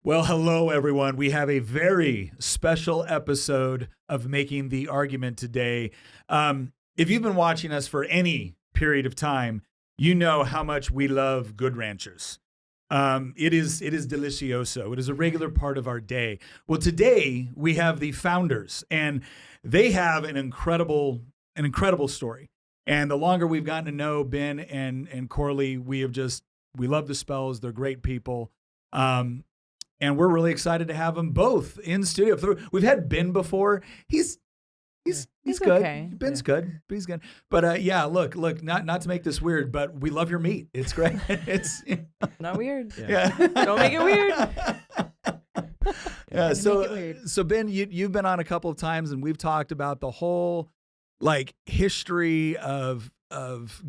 Well, hello, everyone. We have a very special episode of Making the Argument today. If you've been watching us for any period of time, you know how much we love Good Ranchers. It is delicioso. It is a regular part of our day. Well, today we have the founders, and they have an incredible story. And the longer we've gotten to know Ben and Corley, we love the Spells. They're great people. And we're really excited to have them both in studio. We've had Ben before. He's good. Okay. Ben's good. He's good. But yeah, look, not to make this weird, but we love your meat. It's great. It's not weird. Yeah. Don't make it weird. Yeah. So Ben, you've been on a couple of times, and we've talked about the whole history of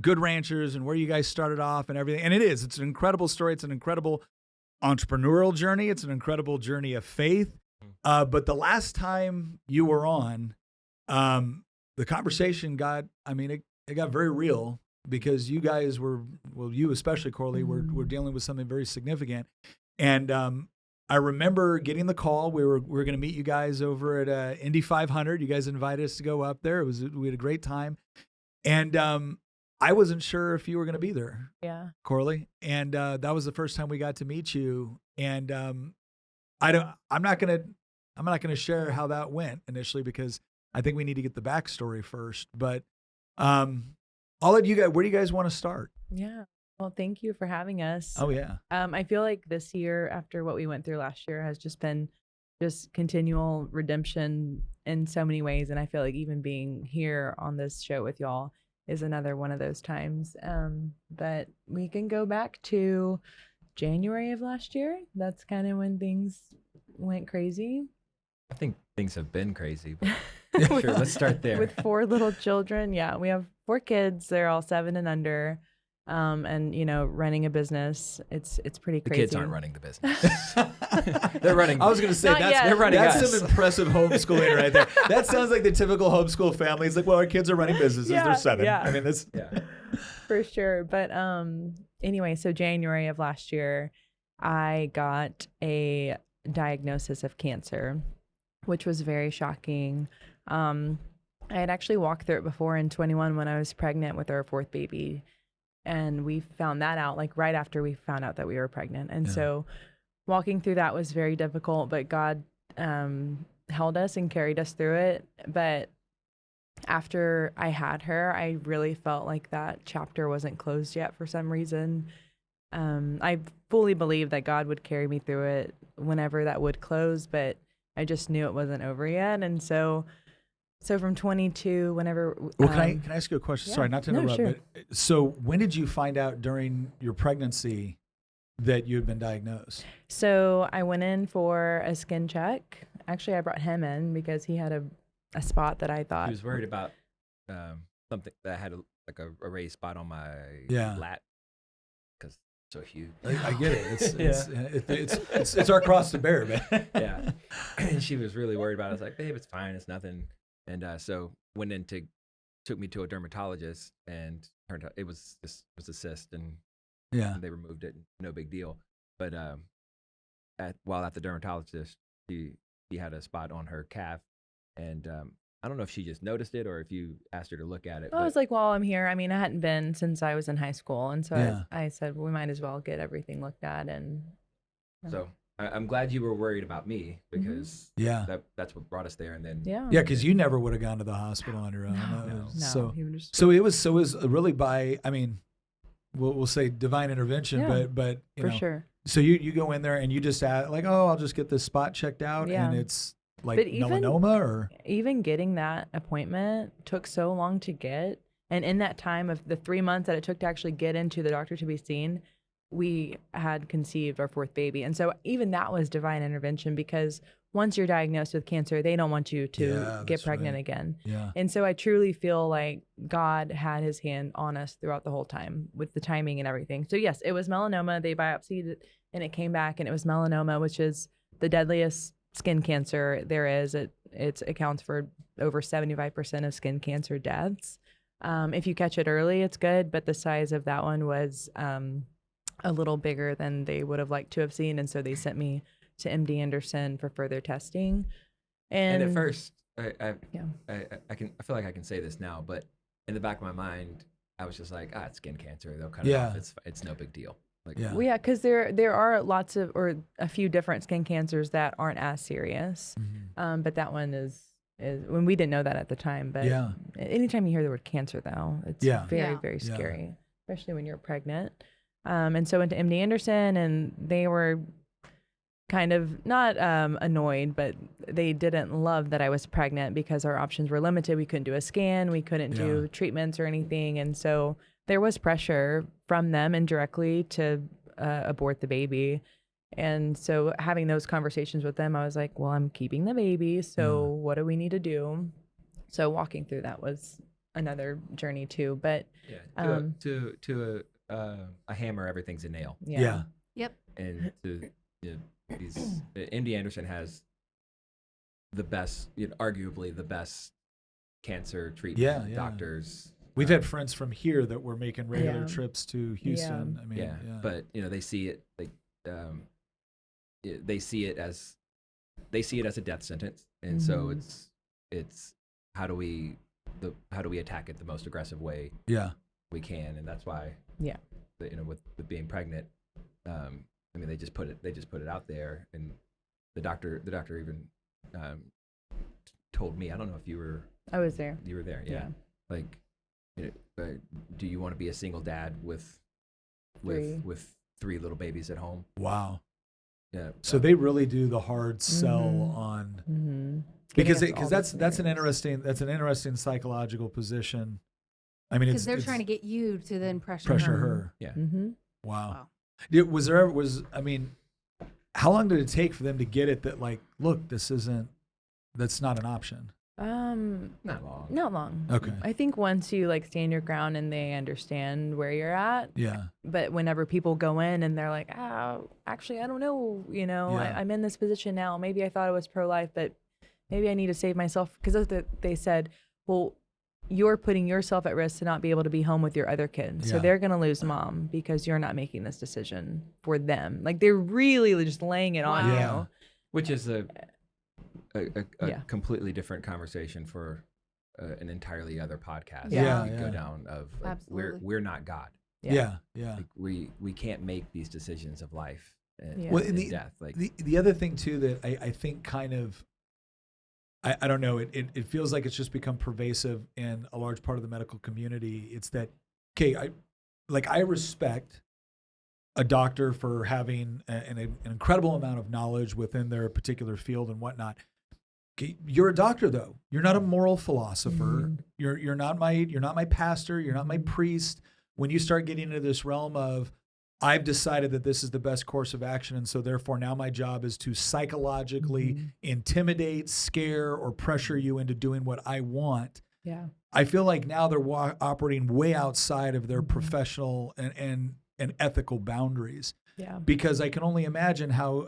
Good Ranchers and where you guys started off and everything. And it's an incredible story. It's an incredible entrepreneurial journey. It's an incredible journey of faith. But the last time you were on, the conversation got very real because you guys you especially, Corley, were dealing with something very significant. And I remember getting the call. We were going to meet you guys over at Indy 500. You guys invited us to go up there. We had a great time. And I wasn't sure if you were going to be there. Yeah. Corley. And that was the first time we got to meet you. And I'm not going to share how that went initially because I think we need to get the backstory first. But I'll let you guys, where do you guys want to start? Yeah. Well, thank you for having us. Oh yeah. I feel like this year, after what we went through last year, has just been continual redemption in so many ways. And I feel like even being here on this show with y'all is another one of those times. But we can go back to January of last year. That's kind of when things went crazy. I think things have been crazy, but sure, let's start there. With 4 little children. Yeah, we have 4 kids. They're all 7 and under. And running a business, it's pretty crazy. The kids aren't running the business. They're running. I was going to say they're running. That's some impressive homeschooling right there. That sounds like the typical homeschool family. It's like, well, our kids are running businesses. Yeah, they're 7. yeah. I mean, this. Yeah. For sure. But anyway, so January of last year, I got a diagnosis of cancer, which was very shocking. I had actually walked through it before in 21 when I was pregnant with our 4th baby. And we found that out right after we found out that we were pregnant. And so walking through that was very difficult, but God held us and carried us through it. But after I had her, I really felt like that chapter wasn't closed yet for some reason. I fully believed that God would carry me through it whenever that would close, but I just knew it wasn't over yet. And so from 22, whenever... Well, can I ask you a question? Yeah. Sorry, not to interrupt. No, sure. But so when did you find out during your pregnancy that you had been diagnosed? So I went in for a skin check. Actually, I brought him in because he had a spot that I thought... He was worried about something that had a raised spot on my lat because it's so huge. I get it. It's our cross to bear, man. Yeah. And she was really worried about it. I was like, babe, it's fine. It's nothing. And so took me to a dermatologist, and turned out it was a cyst, and they removed it. No big deal. But while at the dermatologist, he had a spot on her calf, and I don't know if she just noticed it or if you asked her to look at it. I was like, well, I'm here. I mean, I hadn't been since I was in high school, and so I said, well, we might as well get everything looked at. And so I'm glad you were worried about me because that's what brought us there. And then because you never would have gone to the hospital on your own. No. So it was really by, I mean, we'll say divine intervention, but for sure. So you go in there and you just add I'll just get this spot checked out, and it's like melanoma, or even getting that appointment took so long to get, and in that time of the 3 months that it took to actually get into the doctor to be seen, we had conceived our 4th baby. And so even that was divine intervention, because once you're diagnosed with cancer, they don't want you to get pregnant again. Yeah. And so I truly feel like God had his hand on us throughout the whole time with the timing and everything. So yes, it was melanoma. They biopsied it and it came back and it was melanoma, which is the deadliest skin cancer there is. It accounts for over 75% of skin cancer deaths. If you catch it early, it's good, but the size of that one was a little bigger than they would have liked to have seen. And so they sent me to MD Anderson for further testing. And at first, I feel like I can say this now, but in the back of my mind, I was just like, it's skin cancer. They'll cut it off. It's no big deal. Like, well, yeah, because there are lots of, or a few different skin cancers that aren't as serious. But that one is when we didn't know that at the time. But anytime you hear the word cancer, though, it's very, very scary, especially when you're pregnant. And so went to MD Anderson, and they were kind of not annoyed, but they didn't love that I was pregnant because our options were limited. We couldn't do a scan, we couldn't do treatments or anything, and so there was pressure from them indirectly to abort the baby. And so having those conversations with them, I was like, well, I'm keeping the baby, so what do we need to do? So walking through that was another journey too. But to a hammer, everything's a nail. Yeah. Yep. And MD Anderson has the best, arguably the best cancer treatment doctors. We've had friends from here that were making regular trips to Houston. I mean, but they see it like they see it as a death sentence, and so it's how do we attack it the most aggressive way we can, and that's why with being pregnant, I mean they just put it out there, and the doctor even told me, I don't know if I was there. You were there, like, do you want to be a single dad with 3 little babies at home? Wow. Yeah. So they really do the hard sell on because that's an interesting psychological position. I mean, because they're trying to get you to then pressure her. Yeah. Wow. I mean, how long did it take for them to get it that, like, look, that's not an option? Not long. Not long. Okay. I think once you like stand your ground and they understand where you're at. Yeah. But whenever people go in and they're like, actually, I don't know, I'm in this position now. Maybe I thought I was pro-life, but maybe I need to save myself. Because they said, well, you're putting yourself at risk to not be able to be home with your other kids. So they're going to lose mom because you're not making this decision for them. Like, they're really just laying it on you. Which is a completely different conversation for an entirely other podcast. Go down of like, we're not God. Like, we can't make these decisions of life and death. Like the other thing too that I think kind of I don't know, it feels like it's just become pervasive in a large part of the medical community. It's that I respect a doctor for having an incredible amount of knowledge within their particular field and whatnot. You're a doctor, though. You're not a moral philosopher. You're not my pastor. You're not my priest. When you start getting into this realm of, I've decided that this is the best course of action, and so therefore now my job is to psychologically intimidate, scare, or pressure you into doing what I want. Yeah. I feel like now they're operating way outside of their professional and ethical boundaries. Yeah. Because I can only imagine how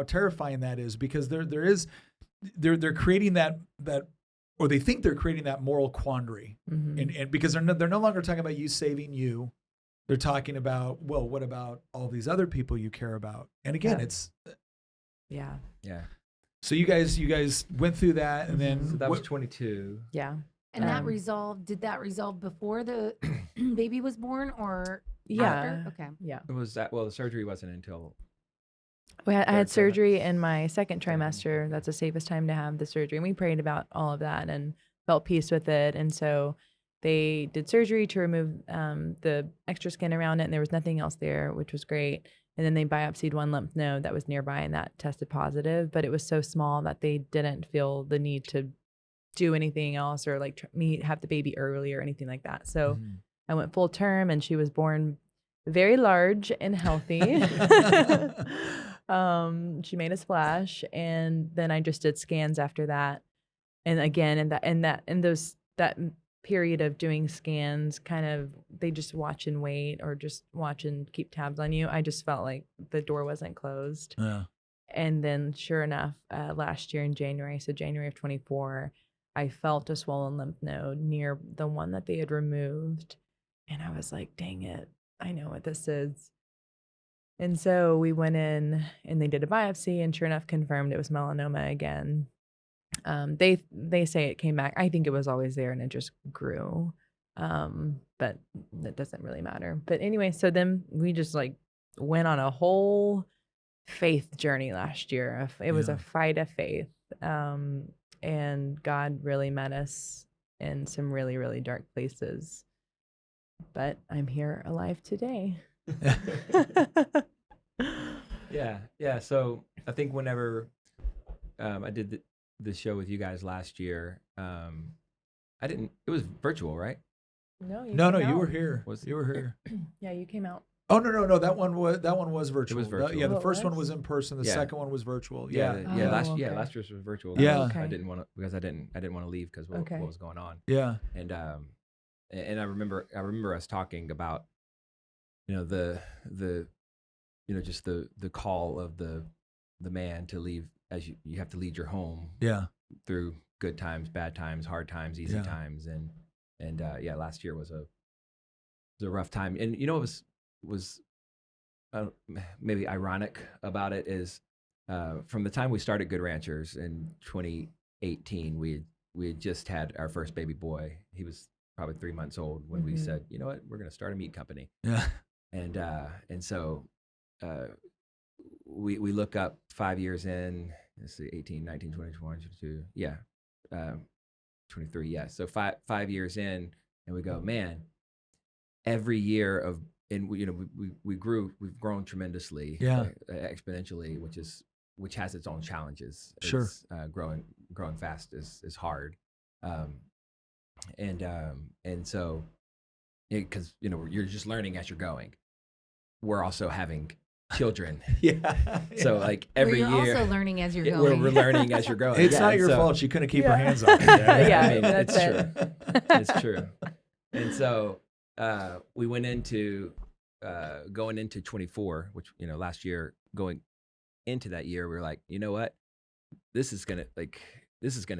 terrifying that is, because they're creating that or they think they're creating that moral quandary. And because they're no longer talking about you saving you. They're talking about, well, what about all these other people you care about? And again, it's yeah. So you guys went through that, and then so that was 22. Yeah. And did that resolve before the baby was born or after? Okay. Yeah. It was that. Well, the surgery wasn't until. I had surgery in my second trimester. That's the safest time to have the surgery. And we prayed about all of that and felt peace with it. And so they did surgery to remove the extra skin around it, and there was nothing else there, which was great. And then they biopsied one lymph node that was nearby, and that tested positive, but it was so small that they didn't feel the need to do anything else or like have the baby early or anything like that. So I went full term, and she was born very large and healthy. She made a splash, and then I just did scans after that. And again, that period of doing scans, kind of, they just watch and wait or just watch and keep tabs on you. I just felt like the door wasn't closed. Yeah. And then sure enough, last year in January, so January of 24, I felt a swollen lymph node near the one that they had removed. And I was like, dang it, I know what this is. And so we went in and they did a biopsy, and sure enough, confirmed it was melanoma again. They say it came back. I think it was always there and it just grew. But that doesn't really matter. But anyway, so then we just like went on a whole faith journey last year. It was a fight of faith. And God really met us in some really, really dark places. But I'm here alive today. Yeah. So I think whenever I did the show with you guys last year, it was virtual, right? No, you were here. You were here. Yeah, you came out. Oh no! That one was virtual. It was virtual. The first one was in person. The second one was virtual. Last year was virtual. Yeah. I didn't want to leave because what was going on. Yeah. And I remember us talking about, just the call of the man to leave, as you have to lead your home. Yeah. Through good times, bad times, hard times, easy times, and last year was a rough time. And it was maybe ironic about it is from the time we started Good Ranchers in 2018, we had just had our first baby boy. He was probably 3 months old when we said, you know what, we're going to start a meat company. Yeah. And so we look up 5 years in, let's see, 18, 19, 20, 21, 22, 23. Yeah. So 5 years in, and we go, man, every year we've grown tremendously, exponentially, which has its own challenges. Sure. Growing fast is hard. And so, because you're just learning as you're going. We're also having children. So like every you're year, also learning as you're going. We're learning as you're going. It's not your fault. She couldn't keep her hands off. I mean, it's true. It's true. And so we went into going into 24, which last year, going into that year, we were like, you know what, this is gonna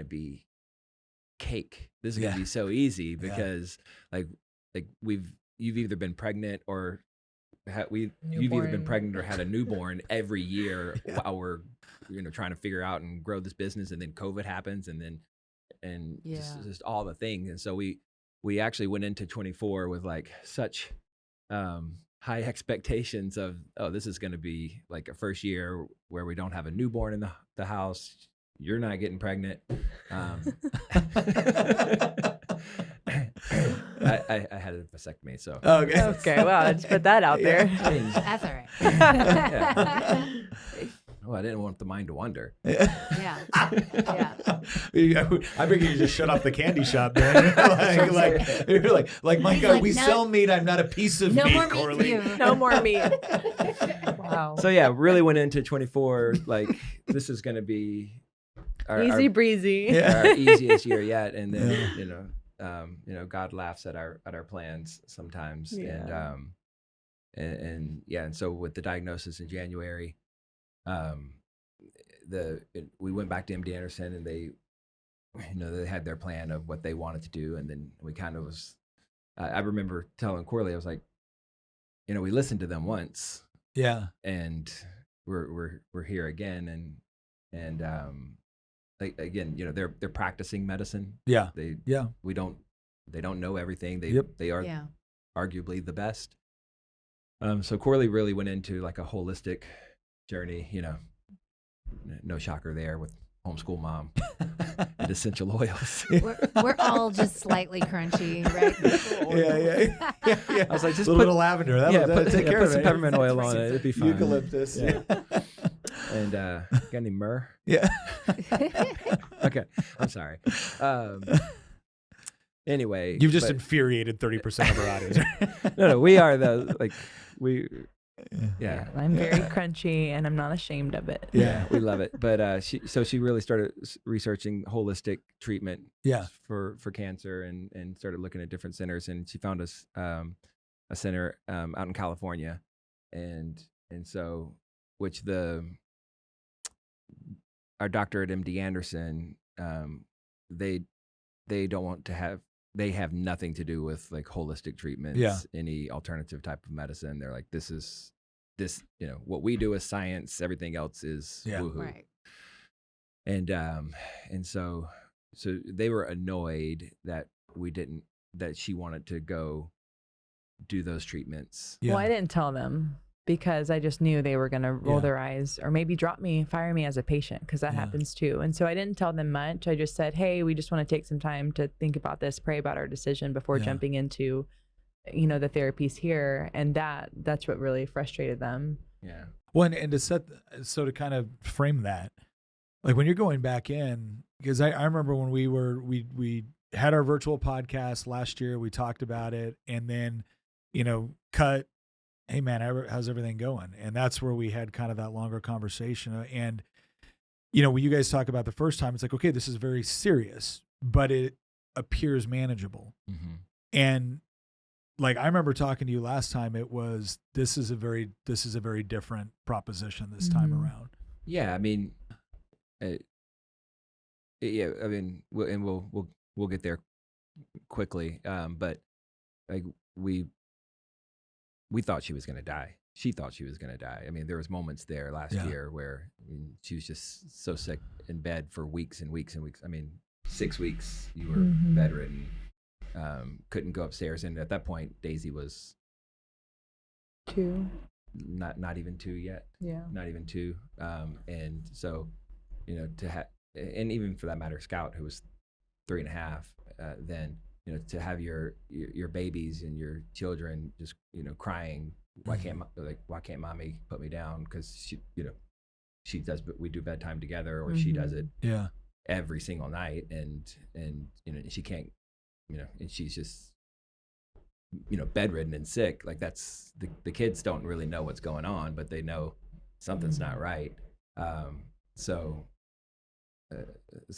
be cake. This is gonna be so easy because you've either been pregnant or you've either been pregnant or had a newborn every year while we're trying to figure out and grow this business, and then COVID happens, and just all the things. And so we actually went into 24 with like such high expectations of, oh, this is going to be like a first year where we don't have a newborn in the house. You're not getting pregnant. I had a vasectomy, so. Okay, well, I just put that out there. That's all right. Well, I didn't want the mind to wander. Yeah. I figured you just shut off the candy shop, man. like my God, we sell meat. I'm not a piece of meat, Corley. No more meat. Wow. So really went into 24 like this is going to be easy breezy. Our easiest year yet, and then God laughs at our plans sometimes, and so with the diagnosis in January. We went back to MD Anderson, and they had their plan of what they wanted to do, and then we kind of was. I remember telling Corley, I was like, we listened to them once, and we're here again, and like again, they're practicing medicine. They don't know everything. They are arguably the best. So Corley really went into like a holistic journey, no shocker there with homeschool mom and essential oils. We're all just slightly crunchy, right? Yeah. I was like, just a little bit of lavender. Put some it. peppermint oil on it. It'd be fine. Eucalyptus. Yeah. And got any myrrh? Yeah. Okay. I'm sorry. Anyway, you've just infuriated 30% of our audience. No, we are we. Yeah, I'm very crunchy, and I'm not ashamed of it. Yeah, we love it. But she really started researching holistic treatment. For cancer, and started looking at different centers, and she found us a center out in California, and so our doctor at MD Anderson, they don't want to have. They have nothing to do with like holistic treatments, any alternative type of medicine. They're like, this is this, what we do is science. Everything else is woohoo. Right. And so they were annoyed that that she wanted to go do those treatments. Yeah. Well, I didn't tell them because I just knew they were going to roll their eyes or maybe fire me as a patient, because that happens too. And so I didn't tell them much. I just said, hey, we just want to take some time to think about this, pray about our decision before jumping into, the therapies here. And that's what really frustrated them. Yeah. Well, and to kind of frame that, like when you're going back in, because I remember when we had our virtual podcast last year, we talked about it, and then, cut, hey man, how's everything going? And that's where we had kind of that longer conversation. And, when you guys talk about the first time, it's like, okay, this is very serious, but it appears manageable. Mm-hmm. And like, I remember talking to you last time, this is a very different proposition this time around. Yeah. I mean, we'll get there quickly. But like we thought she was going to die. She thought she was going to die. I mean, there was moments there last year where she was just so sick in bed for weeks and weeks and weeks. I mean, 6 weeks you were bedridden, couldn't go upstairs. And at that point, Daisy was 2. Not even 2 yet. Yeah. Not even 2. And so, and even for that matter, Scout, who was 3.5, then, to have your babies and your children just, crying, why can't mommy put me down? Cause she does, but we do bedtime together, or she does it every single night. And she can't, and she's just, bedridden and sick. Like that's the kids don't really know what's going on, but they know something's not right. So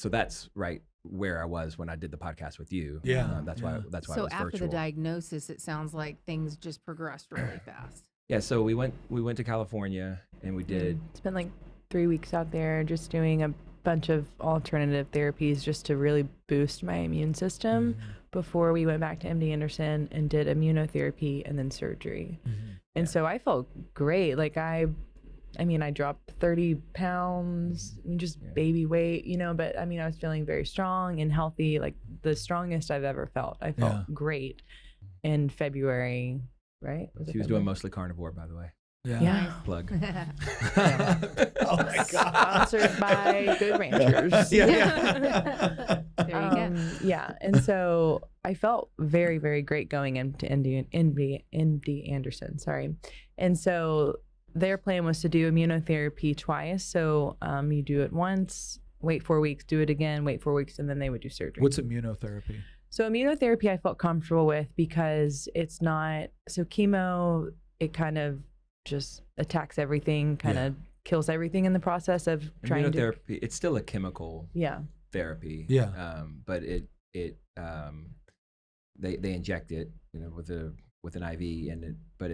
that's right where I was when I did the podcast with you. Yeah. That's why it was So after virtual. the diagnosis, it sounds like things just progressed really fast. Yeah. So we went to California and we did. Spent like 3 weeks out there just doing a bunch of alternative therapies just to really boost my immune system before we went back to MD Anderson and did immunotherapy and then surgery. And so I felt great. Like I dropped 30 pounds, just baby weight, but I was feeling very strong and healthy, like the strongest I've ever felt. I felt great in February, right? She was doing mostly carnivore, by the way. Yeah. Plug. Oh my God. Sponsored by Good Ranchers. There you go. Yeah. And so I felt very, very great going into MD Anderson. Sorry. And so their plan was to do immunotherapy twice. So you do it once, wait 4 weeks, do it again, wait 4 weeks, and then they would do surgery. What's immunotherapy? So immunotherapy I felt comfortable with because it's not, so chemo, it kind of just attacks everything, kind of kills everything in the process of trying to. Immunotherapy, it's still a chemical therapy. Yeah. But they inject it, with an IV, but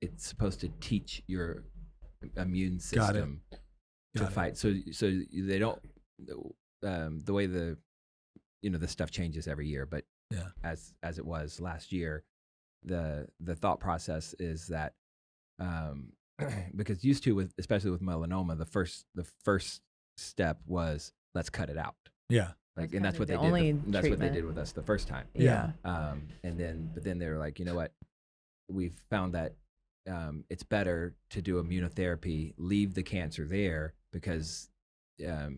it's supposed to teach your immune system to fight. So they don't, the way the stuff changes every year, but as it was last year, the thought process is that, because used to, especially with melanoma, the first step was let's cut it out. Yeah. Like, and that's what they did. That's what they did with us the first time. Yeah. But then they were like, you know what? We've found that it's better to do immunotherapy, leave the cancer there, because your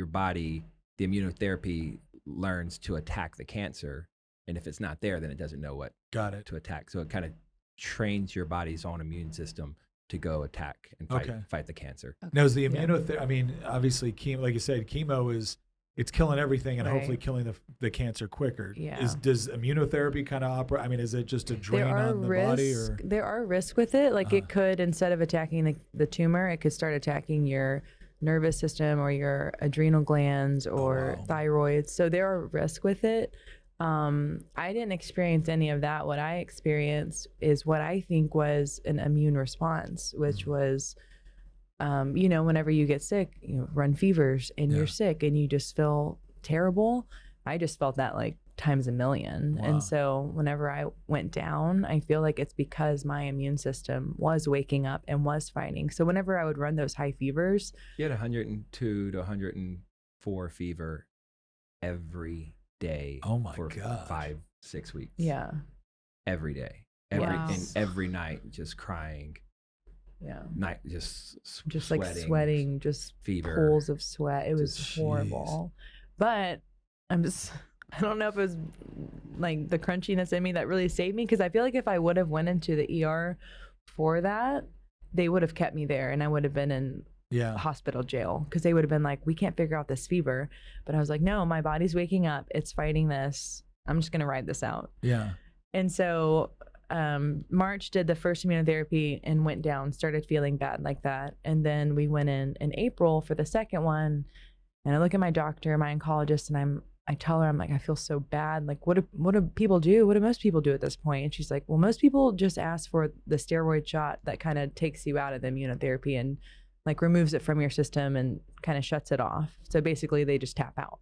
body, the immunotherapy learns to attack the cancer, and if it's not there, then it doesn't know what to attack. So it kind of trains your body's own immune system to go attack and fight the cancer. Now, is the immunotherapy, obviously chemo, like you said, chemo it's killing everything and hopefully killing the cancer quicker. Yeah. Does immunotherapy kind of operate? Is it just a drain on the body? Or? There are risks with it. Like it could, instead of attacking the tumor, it could start attacking your nervous system or your adrenal glands or thyroid. So there are risks with it. I didn't experience any of that. What I experienced is what I think was an immune response, which was, whenever you get sick, run fevers and you're sick and you just feel terrible. I just felt that like times a million. Wow. And so whenever I went down, I feel like it's because my immune system was waking up and was fighting. So whenever I would run those high fevers, You had 102 to 104 fever every day. Oh my for gosh. 5-6 weeks. yeah, Every day. Wow. And every night just crying. yeah, Night just like sweating, just fever. pools of sweat. It was Just- horrible. But I don't know if it was like the crunchiness in me that really saved me, because I feel like if I would have went into the ER for that, they would have kept me there and I would have been in hospital jail, because they would have been like, we can't figure out this fever. But I was like, no, my body's waking up. It's fighting this. I'm just going to ride this out. Yeah. And so March did the first immunotherapy and went down, started feeling bad like that. And then we went in April for the second one. And I look at my doctor, my oncologist, and I tell her, I'm like, I feel so bad. Like, what do people do? What do most people do at this point? And she's like, well, most people just ask for the steroid shot that kind of takes you out of the immunotherapy and like removes it from your system and kind of shuts it off. So basically they just tap out.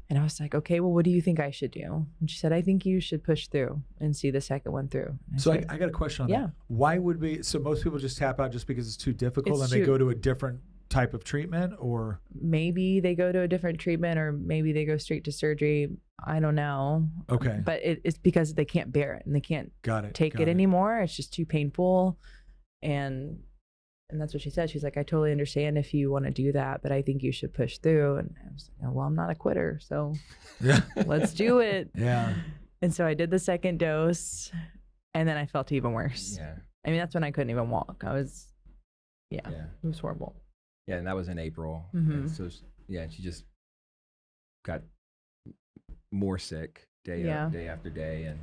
And I was like, okay, well, what do you think I should do? And she said, I think you should push through and see the second one through. So I got a question on that. Why would we? So most people just tap out just because it's too difficult and they go to a different type of treatment, or maybe they go to a different treatment, or maybe they go straight to surgery. I don't know. Okay. But it's because they can't bear it and they can't take it anymore. It's just too painful. And that's what she said. She's like, I totally understand if you want to do that, but I think you should push through. And I was like, well, I'm not a quitter, so let's do it. Yeah. And so I did the second dose, and then I felt even worse. Yeah. I mean, that's when I couldn't even walk. I was, it was horrible. Yeah, and that was in April. Mhm. And so, she just got more sick day after day.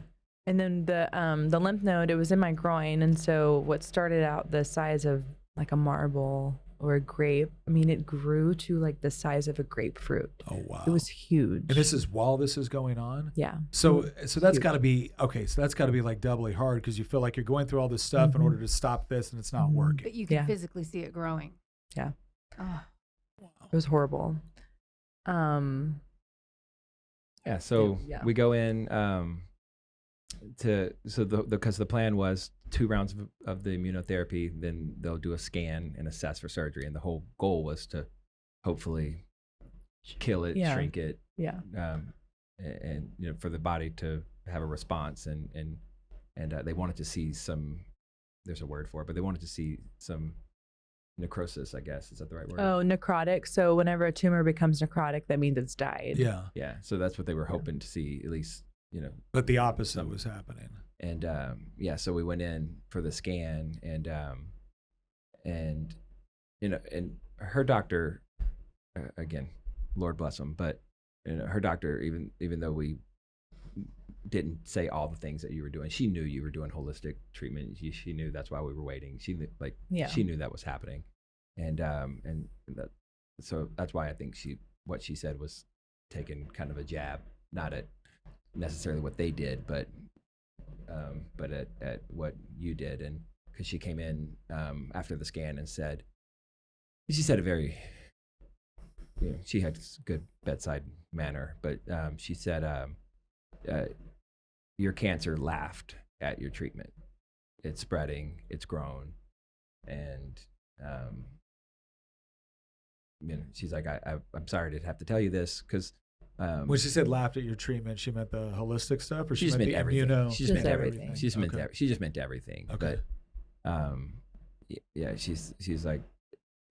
And then the lymph node, it was in my groin. And so what started out the size of like a marble or a grape, I mean, it grew to like the size of a grapefruit. Oh, wow. It was huge. And this is while this is going on? Yeah. So that's got to be, okay, so that's got to be like doubly hard, because you feel like you're going through all this stuff in order to stop this and it's not working. But you can physically see it growing. Yeah. Oh. It was horrible. So we go in because the plan was 2 rounds of the immunotherapy, then they'll do a scan and assess for surgery, and the whole goal was to hopefully kill it, shrink it, and for the body to have a response, and they wanted to see some, there's a word for it, but they wanted to see some necrosis, I guess. Is that the right word? Oh, necrotic. So whenever a tumor becomes necrotic, that means it's died. Yeah. Yeah. So that's what they were hoping to see, at least, But the opposite was happening. And so we went in for the scan, and her doctor, again, Lord bless him, but her doctor, even though we didn't say all the things that you were doing, she knew you were doing holistic treatment. She knew that's why we were waiting. She knew, she knew that was happening, so that's why I think what she said was taking kind of a jab, not at necessarily what they did, but at what you did. And because she came in after the scan and she said a very, she had good bedside manner, but she said, your cancer laughed at your treatment. It's spreading, it's grown. And she's like, I'm sorry to have to tell you this, because when she said laughed at your treatment, she meant the holistic stuff, or she meant meant the everything. immuno? She just meant everything. She just meant everything. Okay. But she's like,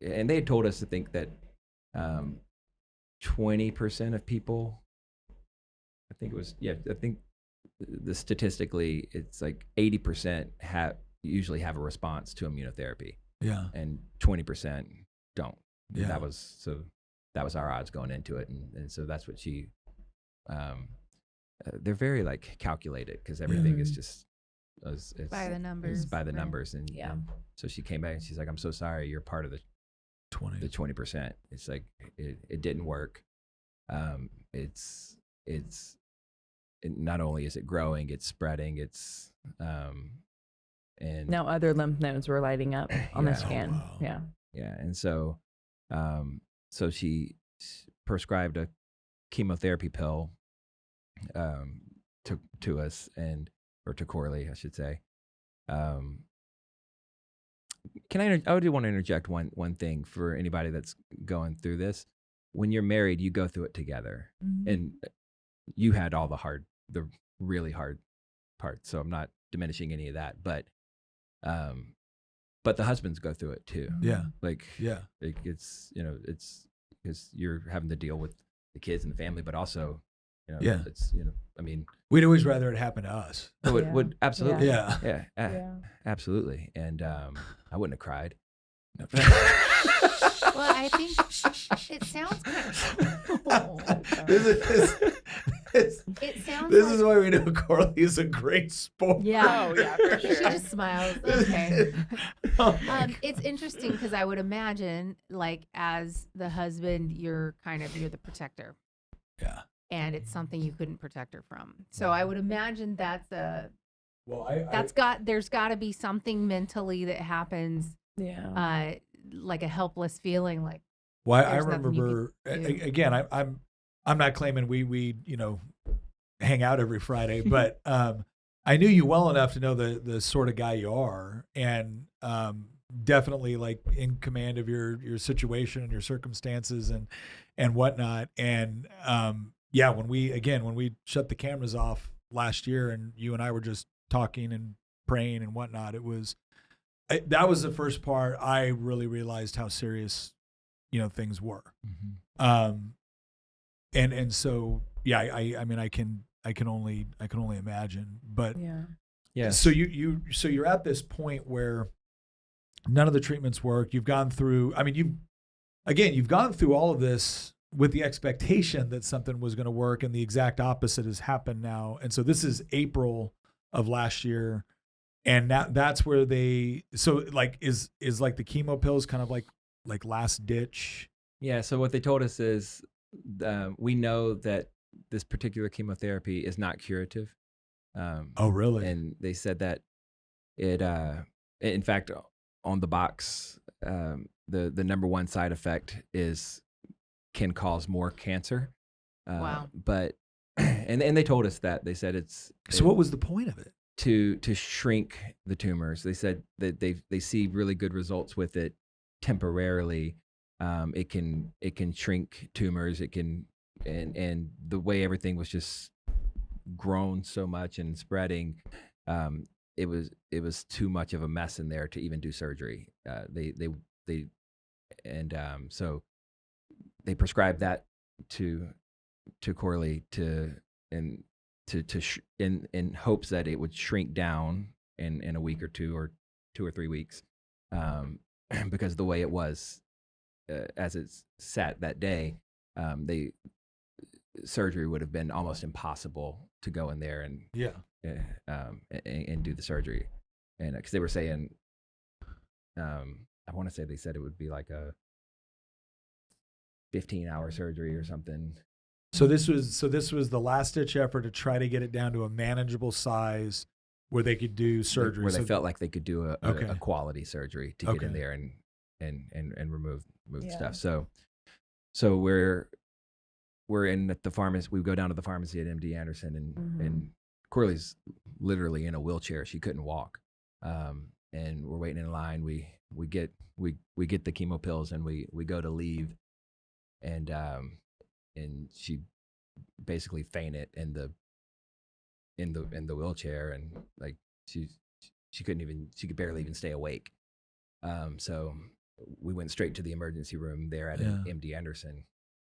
and they had told us to think that 20% of people, I think statistically it's like 80% usually have a response to immunotherapy. Yeah. And 20% don't. Yeah. That was our odds going into it, and so that's what she. They're very like calculated, because everything is just it's by the numbers. It's by the numbers, and so she came back and she's like, "I'm so sorry, you're part of the 20%. It's like it didn't work. It's not only is it growing, it's spreading. It's and now other lymph nodes were lighting up on the scan. Oh, wow. Yeah, and so so she prescribed a chemotherapy pill to us or to Corley, I should say. I do want to interject one thing for anybody that's going through this. When you're married, you go through it together, and you had all the really hard parts. So I'm not diminishing any of that, but the husbands go through it too. Yeah. It's it's because you're having to deal with the kids and the family, but also, it's I mean, we'd always rather it happen to us. Would absolutely, Yeah. Absolutely, and I wouldn't have cried. No. Well, I think it sounds kind of. It sounds. This is why we know Corley is a great sport. Yeah. Oh, yeah, for sure. She just smiles. Okay. Oh, It's interesting because I would imagine, like, as the husband, you're the protector, yeah. and it's something you couldn't protect her from. So I would imagine that's Well, there's got to be something mentally that happens, Yeah. like a helpless feeling, like. Well, I There's nothing you remember could do. again. I'm not claiming we hang out every Friday, but I knew you well enough to know the sort of guy you are, and definitely like in command of your situation and your circumstances and whatnot. And when we shut the cameras off last year, and you and I were just talking and praying and whatnot, that was the first part I really realized how serious things were. And so I mean I can only imagine, but Yeah. so you're at this point where none of the treatments work. You've gone through, I mean, you've gone through all of this with the expectation that something was going to work, and the exact opposite has happened now. And so this is April of last year, and that's where is like the chemo pills kind of like last ditch. Yeah. So what they told us is, we know that this particular chemotherapy is not curative. Oh, really? And they said that it, in fact, on the box, the number one side effect can cause more cancer. Wow. But and they told us that. They said So what was the point of it? To shrink the tumors. They said that they see really good results with it temporarily. It can shrink tumors. It can, and the way everything was just grown so much and spreading, it was too much of a mess in there to even do surgery. So they prescribed that to Corley in hopes that it would shrink down in a week or 2 or 3 weeks, because the way it was, as it's sat that day, surgery would have been almost impossible to go in there and do the surgery, and because they were saying, I want to say they said it would be like a 15-hour surgery or something. So this was the last ditch effort to try to get it down to a manageable size where they could do surgery. Where they felt like they could do a quality surgery to get in Okay. there and remove stuff. So we're in at the pharmacy. We go down to the pharmacy at MD Anderson, and Corley's literally in a wheelchair. She couldn't walk. And we're waiting in line. We get the chemo pills, and we go to leave, and she basically fainted in the wheelchair, and like she could barely even stay awake. So we went straight to the emergency room there at MD Anderson.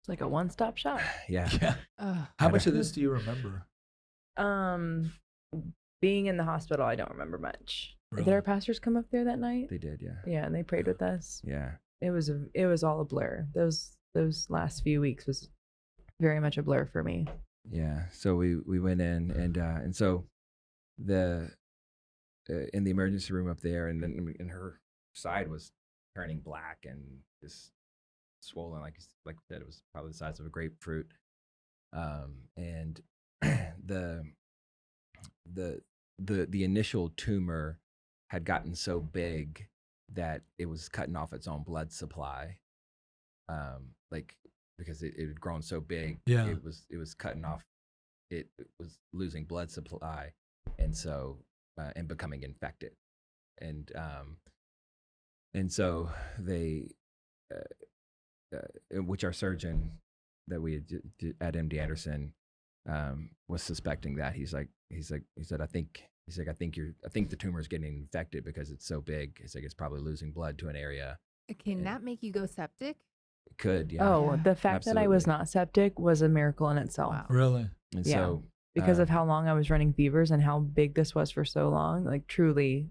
It's like a one-stop shop. Yeah. How much of this do you remember? Being in the hospital, I don't remember much. Really? Did our pastors come up there that night? They did, yeah. Yeah, and they prayed with us. Yeah. It was all a blur. Those last few weeks was very much a blur for me. Yeah. So we went in, and so in the emergency room up there, and her side was turning black and just swollen, like I said, it was probably the size of a grapefruit. And the initial tumor had gotten so big that it was cutting off its own blood supply, because it had grown so big. Yeah. It was cutting off it was losing blood supply, and so and becoming infected, and so they, which our surgeon that we had at MD Anderson was suspecting that. He said, I think the tumor is getting infected because it's so big. He's like, it's probably losing blood to an area. Can that make you go septic? It could, yeah. Oh, Yeah. the fact that I was not septic was a miracle in itself. Wow. Really? And Yeah. so Because of how long I was running fevers and how big this was for so long, like truly,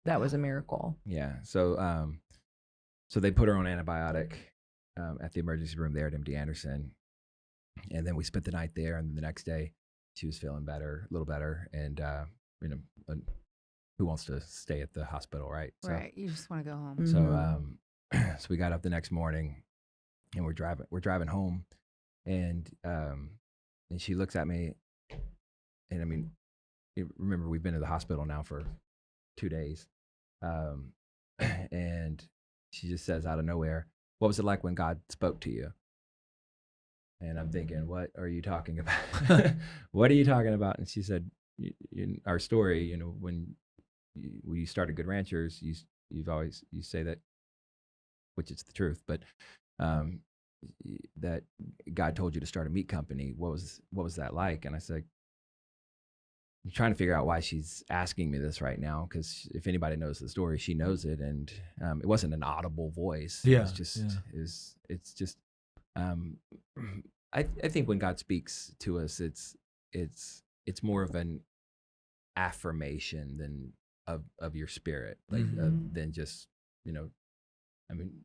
that was a miracle. yeah. So so they put her on antibiotic at the emergency room there at MD Anderson, and then we spent the night there. And the next day, she was feeling better, a little better, and you know, who wants to stay at the hospital, right? So, Right. You just want to go home. So so we got up the next morning, and we're driving home, and she looks at me, and I mean, remember we've been to the hospital now for 2 days, and she just says out of nowhere, "What was it like when God spoke to you?" And I'm thinking, what are you talking about? What are you talking about? And she said, in our story, you know, when you started Good Ranchers, you say that, which is the truth, but that God told you to start a meat company. What was that like? And I said, I'm trying to figure out why she's asking me this right now, because if anybody knows the story, she knows it, and it wasn't an audible voice. Yeah, It's just it's just I think when God speaks to us, it's more of an affirmation than of your spirit, like than just, you know, I mean,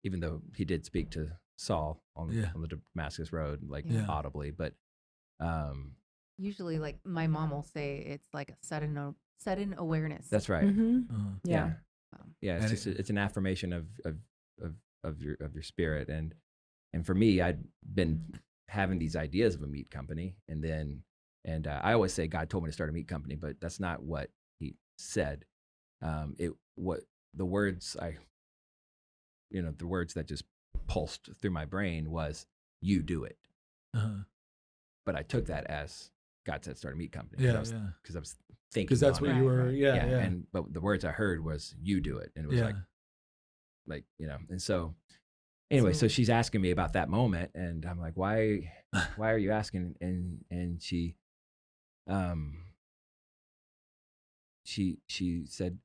even though he did speak to Saul on the Damascus Road, like audibly, but Usually, like my mom will say, it's like a sudden awareness. that's right. Yeah. Yeah, it's just it's an affirmation of your spirit, and for me, I'd been having these ideas of a meat company, and I always say God told me to start a meat company, but that's not what he said. What the words the words that just pulsed through my brain was, "You do it." But I took that as God said start a meat company. Because I was thinking. Because that's on what it. you were. Yeah. But the words I heard was, "You do it," and it was like and so. Anyway, so she's asking me about that moment, and I'm like, why are you asking? And she said,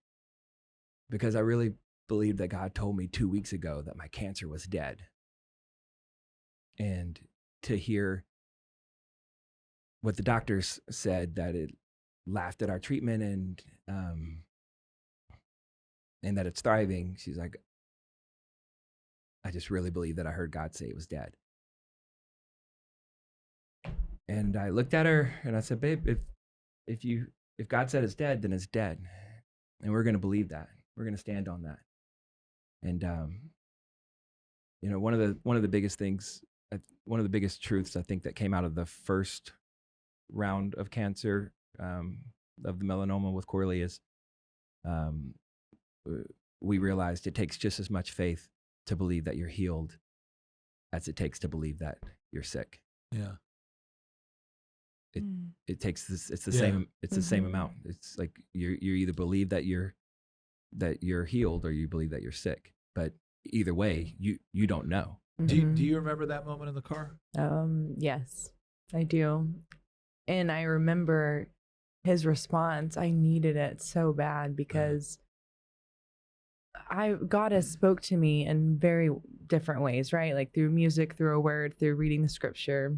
because I really believe that God told me 2 weeks ago that my cancer was dead. And to hear what the doctors said, that it laughed at our treatment and that it's thriving, she's like, I just really believe that I heard God say it was dead. And I looked at her and I said, babe, if God said it's dead, then it's dead. And we're going to believe that. We're going to stand on that. And, one of the biggest things, one of the biggest truths I think that came out of the first round of cancer, of the melanoma with Corley is, we realized it takes just as much faith to believe that you're healed as it takes to believe that you're sick. Yeah. It takes this, it's the same, it's the same amount. It's like you either believe that you're healed or you believe that you're sick. But either way, you don't know. Do you remember that moment in the car? Yes, I do. And I remember his response. I needed it so bad because God has spoke to me in very different ways, right? Like through music, through a word, through reading the scripture.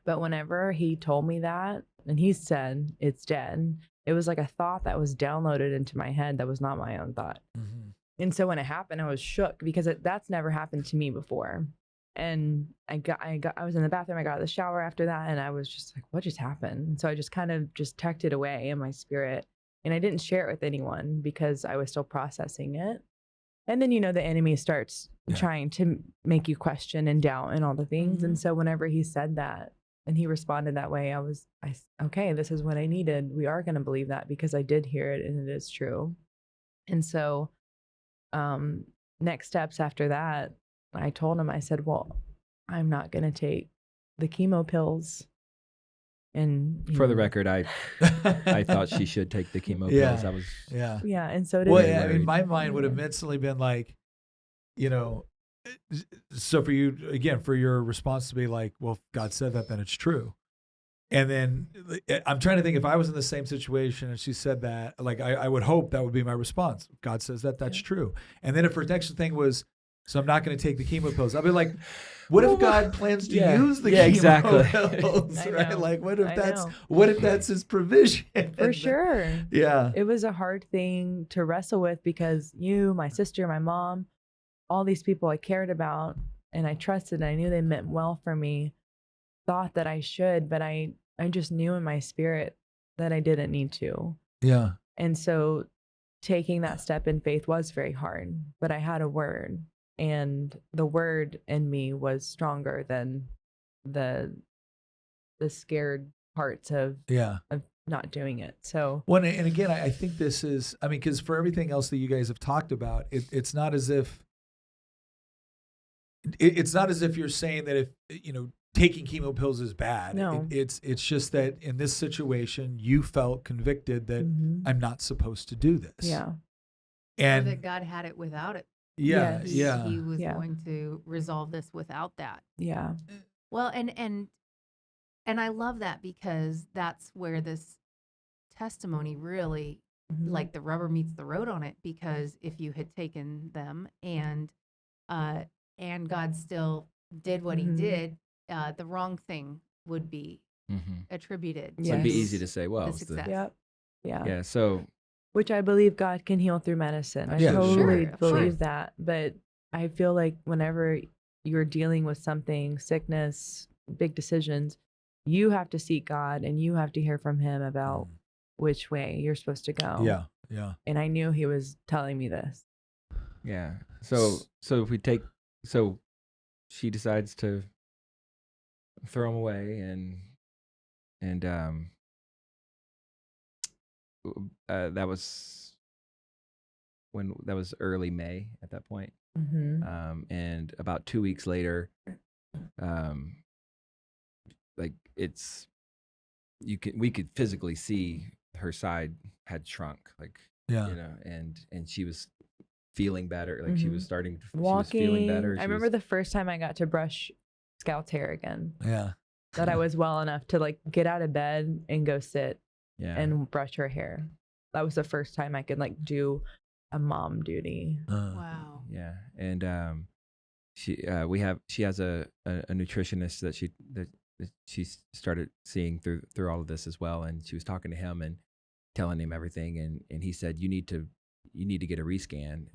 But whenever he told me that and he said it's dead, it was like a thought that was downloaded into my head that was not my own thought. And so when it happened, I was shook because that's never happened to me before. And I was in the bathroom. I got out of the shower after that, and I was just like, what just happened? And so I just kind of just tucked it away in my spirit. And I didn't share it with anyone because I was still processing it. And then, the enemy starts trying to make you question and doubt and all the things. And so whenever he said that and he responded that way, okay, this is what I needed. We are going to believe that because I did hear it and it is true. And so next steps after that, I told him, I said, well, I'm not going to take the chemo pills And For the record, I thought she should take the chemo Yeah. pills. I was yeah, and so did Well, Really yeah, I mean, worried. my mind would have instantly been like, you know, so for you, again, for your response to be like, well, if God said that, then it's true. And then I'm trying to think, if I was in the same situation and she said that, like, I would hope that would be my response. God says that, that's true. And then if her next thing was, so I'm not going to take the chemo pills, I'd be like, what if God plans to use the chemo exactly. pills, I right? know. Like, what I if that's his provision? For sure. Yeah. It was a hard thing to wrestle with because you, my sister, my mom, all these people I cared about and I trusted and I knew they meant well for me, thought that I should, but I just knew in my spirit that I didn't need to. Yeah. And so taking that step in faith was very hard, but I had a word, and the word in me was stronger than the scared parts of not doing it. So Well, and again, I think this is, I mean, because for everything else that you guys have talked about, it's not as if it's not as if you're saying that if taking chemo pills is bad. No. It's just that in this situation you felt convicted that I'm not supposed to do this. yeah. Or And that God had it without it. Yes. He was going to resolve this without that. Yeah. Well, and I love that because that's where this testimony really, like, the rubber meets the road on it, because if you had taken them and God still did what he did, the wrong thing would be attributed. So it'd be Yes. easy to say, well, The it's the- success. Yep. Yeah. yeah. So Which I believe God can heal through medicine. I Yeah, totally sure, of believe course. that. But I feel like whenever you're dealing with something, sickness, big decisions, you have to seek God and you have to hear from him about which way you're supposed to go. Yeah. Yeah. And I knew he was telling me this. yeah. So if we take, so she decides to throw them away, and that was early May at that point. And about 2 weeks later, like we could physically see her side had shrunk, like, Yeah. and she was feeling better, like she was starting to, Walking. she was feeling better. I remember the first time I got to brush Scout's hair again, Yeah. that I was well enough to like get out of bed and go sit yeah. and brush her hair. That was the first time I could like do a mom duty. Wow. Yeah, and she has a nutritionist that she started seeing through all of this as well, and she was talking to him and telling him everything, and he said, you need to get a rescan,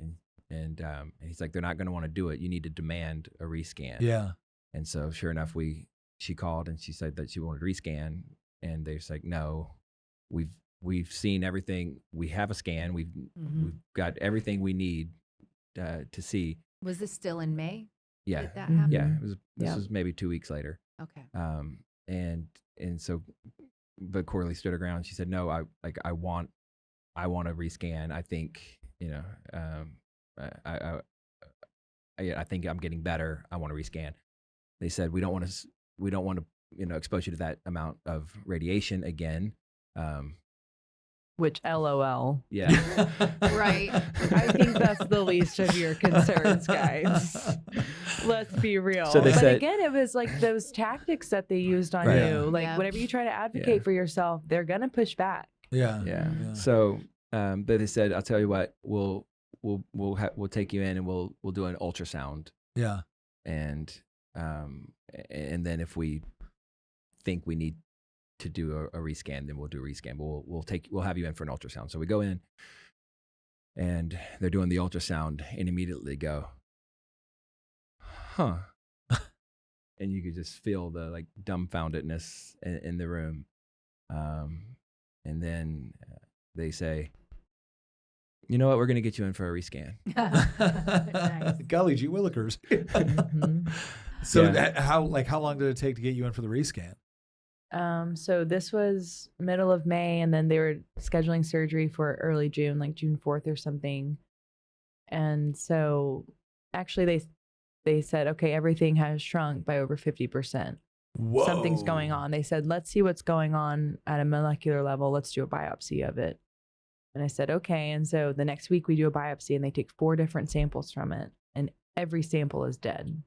and he's like, they're not going to want to do it. You need to demand a rescan. Yeah. And so sure enough, she called and she said that she wanted a rescan, and they're just like, no, we've seen everything. We have a scan. We've got everything we need to see. Was this still in May? Yeah. Did that happen? Yeah. This was maybe 2 weeks later. Okay. And so, but Coralie stood her ground. She said, no, I want a rescan. I think, I think I'm getting better. I want a rescan. They said, we don't want to expose you to that amount of radiation again. Which LOL. Yeah. Right. I think that's the least of your concerns, guys. Let's be real. So they but said- again, it was like those tactics that they used on Right. you. Like Yeah. whenever you try to advocate for yourself, they're gonna push back. Yeah. Yeah. So, but they said, I'll tell you what, we'll take you in and we'll do an ultrasound, Yeah. and then if we think we need to do a rescan, then we'll do a rescan. But we'll have you in for an ultrasound. So we go in, and they're doing the ultrasound, and immediately go, huh. And you could just feel the like dumbfoundedness in the room. And then they say, you know what, we're going to get you in for a rescan. Nice. Golly gee willikers. So how long did it take to get you in for the rescan? So this was middle of May, and then they were scheduling surgery for early June, like June 4th or something. And so actually they said, okay, everything has shrunk by over 50%. something's going on. They said, let's see what's going on at a molecular level. Let's do a biopsy of it. And I said, okay. And so the next week we do a biopsy and they take 4 different samples from it and every sample is dead.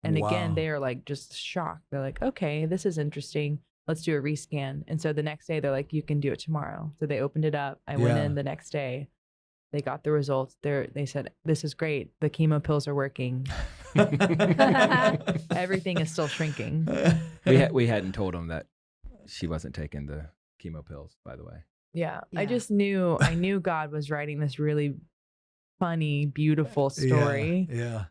And again, they are like just shocked. They're like, okay, this is interesting. Let's do a rescan. And so the next day they're like, you can do it tomorrow. So they opened it up. I went in the next day. They got the results. They said, this is great. The chemo pills are working. Everything is still shrinking. We hadn't told them that she wasn't taking the chemo pills, by the way. Yeah. I knew God was writing this really funny, beautiful story. Yeah.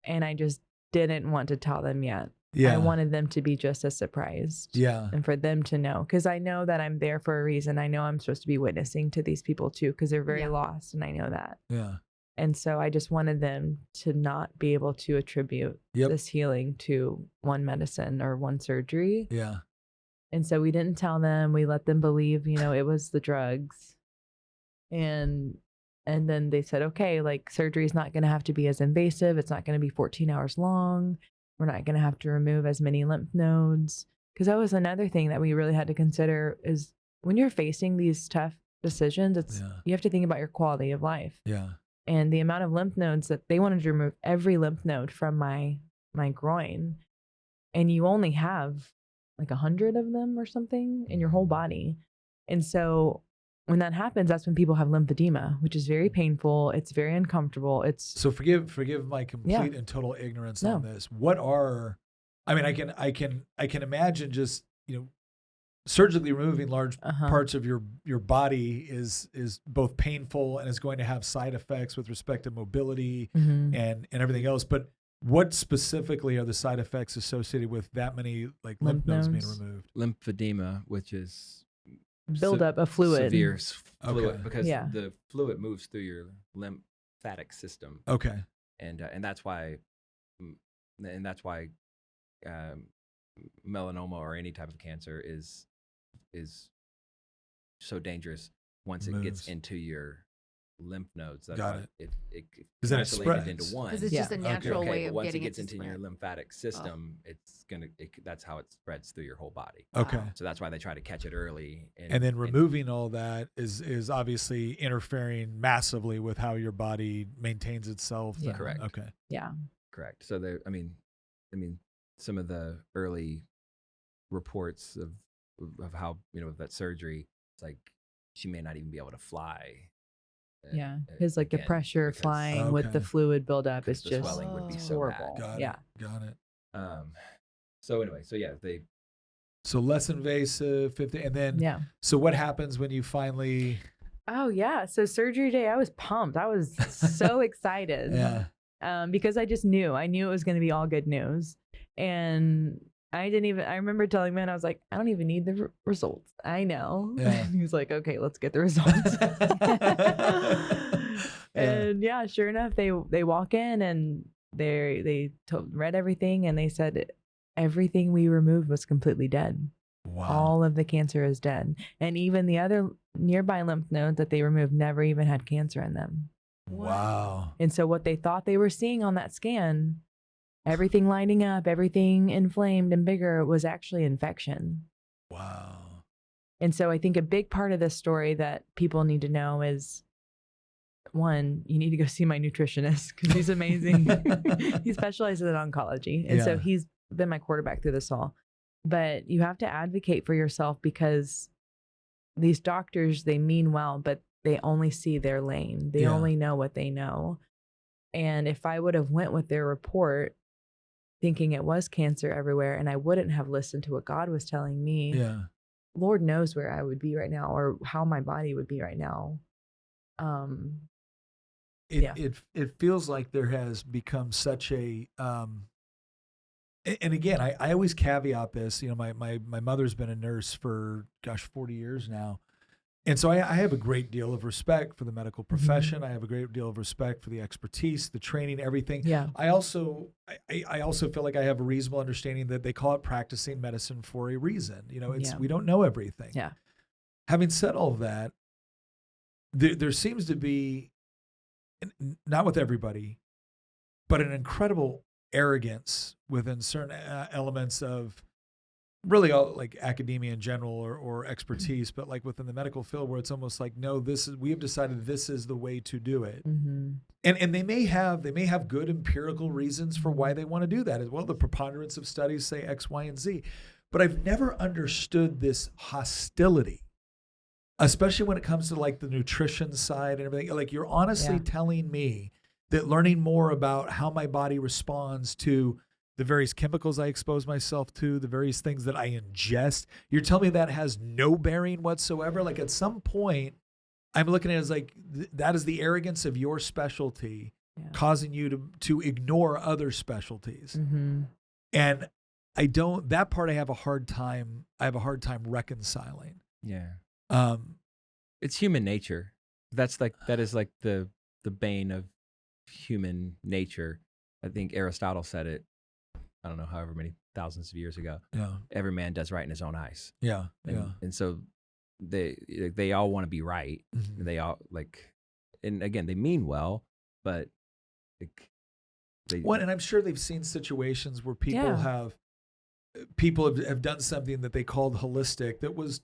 And I just didn't want to tell them yet. Yeah. I wanted them to be just as surprised. Yeah. And for them to know, because I know that I'm there for a reason. I know I'm supposed to be witnessing to these people too, because they're very lost. And I know that. Yeah. And so I just wanted them to not be able to attribute this healing to one medicine or one surgery. Yeah. And so we didn't tell them. We let them believe, it was the drugs. And then they said, okay, like surgery is not going to have to be as invasive. It's not going to be 14 hours long. We're not going to have to remove as many lymph nodes. Because that was another thing that we really had to consider is when you're facing these tough decisions, you have to think about your quality of life. Yeah. And the amount of lymph nodes that they wanted to remove every lymph node from my groin. And you only have like 100 of them or something in your whole body. And so when that happens, that's when people have lymphedema, which is very painful. It's very uncomfortable. So forgive my complete and total ignorance on this. What are, I can imagine just, surgically removing large parts of your body is both painful and is going to have side effects with respect to mobility and everything else. But what specifically are the side effects associated with that many like lymph nodes being removed? Lymphedema, which is build up of fluid. Severe fluid, because the fluid moves through your lymphatic system. Okay. And that's why melanoma or any type of cancer is so dangerous once it gets into your lymph nodes. That's Got why it. It's isolated into one. Because it's just a natural way of once getting it gets to into your lymphatic system, that's how it spreads through your whole body. Okay. So that's why they try to catch it early. And then removing all that is obviously interfering massively with how your body maintains itself. Yeah. Correct. Okay. Yeah. Correct. So there, I mean, some of the early reports of how, that surgery, it's like she may not even be able to fly. Yeah, because like the pressure flying with the fluid buildup is just swelling would be so horrible. bad. Got it. So anyway, so less invasive, 50, and then so what happens when you finally? Oh yeah, so surgery day, I was pumped. I was so excited. Because I knew it was going to be all good news, and I remember telling man, I was like, I don't even need the results. I know. Yeah. He was like, okay, let's get the results. And sure enough, they walk in and they read everything and they said everything we removed was completely dead. Wow. All of the cancer is dead. And even the other nearby lymph nodes that they removed never even had cancer in them. Wow. And so what they thought they were seeing on that scan, everything lighting up, everything inflamed and bigger, was actually infection. Wow. And so I think a big part of this story that people need to know is, one, you need to go see my nutritionist because he's amazing. He specializes in oncology. And so he's been my quarterback through this all. But you have to advocate for yourself because these doctors, they mean well, but they only see their lane. They only know what they know. And if I would have went with their report thinking it was cancer everywhere and I wouldn't have listened to what God was telling me, Lord knows where I would be right now or how my body would be right now. It feels like there has become such a and again, I always caveat this. My mother's been a nurse for 40 years now. And so I have a great deal of respect for the medical profession. Mm-hmm. I have a great deal of respect for the expertise, the training, everything. Yeah. I also feel like I have a reasonable understanding that they call it practicing medicine for a reason. We don't know everything. Yeah. Having said all of that, there seems to be, not with everybody, but an incredible arrogance within certain elements of really all like academia in general or expertise, but like within the medical field where it's almost like, no, we have decided this is the way to do it. Mm-hmm. And they may have good empirical reasons for why they want to do that as well. The preponderance of studies say X, Y, and Z. But I've never understood this hostility, especially when it comes to like the nutrition side and everything. Like you're honestly telling me that learning more about how my body responds to the various chemicals I expose myself to, the various things that I ingest, you're telling me that has no bearing whatsoever? Like at some point, I'm looking at it as like, that is the arrogance of your specialty causing you to ignore other specialties. Mm-hmm. And that part I have a hard time reconciling. Yeah. It's human nature. That is like the bane of human nature. I think Aristotle said it, I don't know, however many thousands of years ago. Yeah. Every man does right in his own eyes. Yeah. And so they all want to be right. Mm-hmm. They all and again, they mean well, but and I'm sure they've seen situations where people have done something that they called holistic that was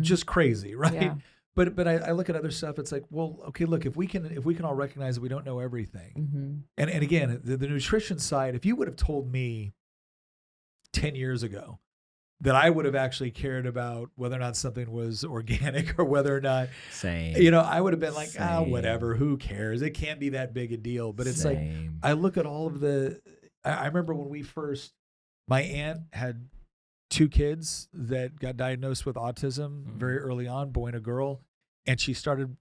just crazy, right? Yeah. But I look at other stuff. It's like, well, okay, look, if we can all recognize that we don't know everything, and again, the nutrition side, if you would have told me 10 years ago that I would have actually cared about whether or not something was organic or whether or not, I would have been like, whatever, who cares? It can't be that big a deal. But it's like, I look at all of I remember when my aunt had 2 kids that got diagnosed with autism very early on, boy and a girl. And she started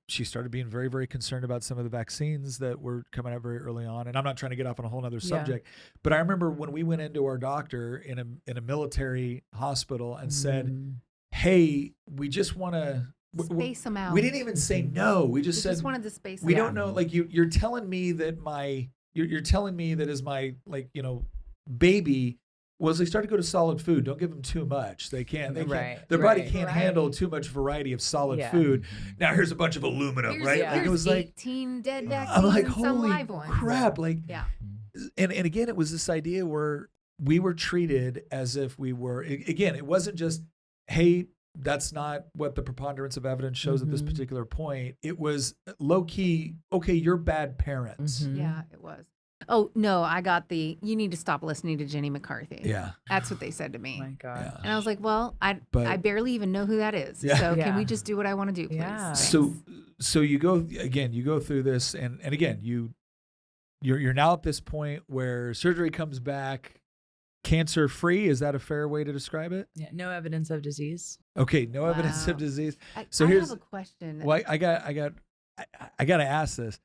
being very, very concerned about some of the vaccines that were coming out very early on. And I'm not trying to get off on a whole other subject, but I remember when we went into our doctor in a military hospital and said, hey, we just want to space them out. We didn't even say no. We just said, wanted to space them out. We don't know. Like you're telling me that you're telling me that as my baby, well, they start to go to solid food. Don't give them too much. Their body can't handle too much variety of solid food. Now here's a bunch of aluminum, right? Here's it was 18 dead vaccines. I'm like, and some holy live ones. crap! And again, it was this idea where we were treated as if we were. Again, it wasn't just, hey, that's not what the preponderance of evidence shows at this particular point. It was low key. Okay, you're bad parents. Yeah, it was. Oh, no, I got you need to stop listening to Jenny McCarthy. Yeah. That's what they said to me. Oh my God. Yeah. And I was like, well, I barely even know who that is. Yeah. So can we just do what I want to do, please? Yeah. So you go through this and again, you're now at this point where surgery comes back cancer free. Is that a fair way to describe it? Yeah. No evidence of disease. Okay. No evidence of disease. I here's have a question. Well, I got to ask this.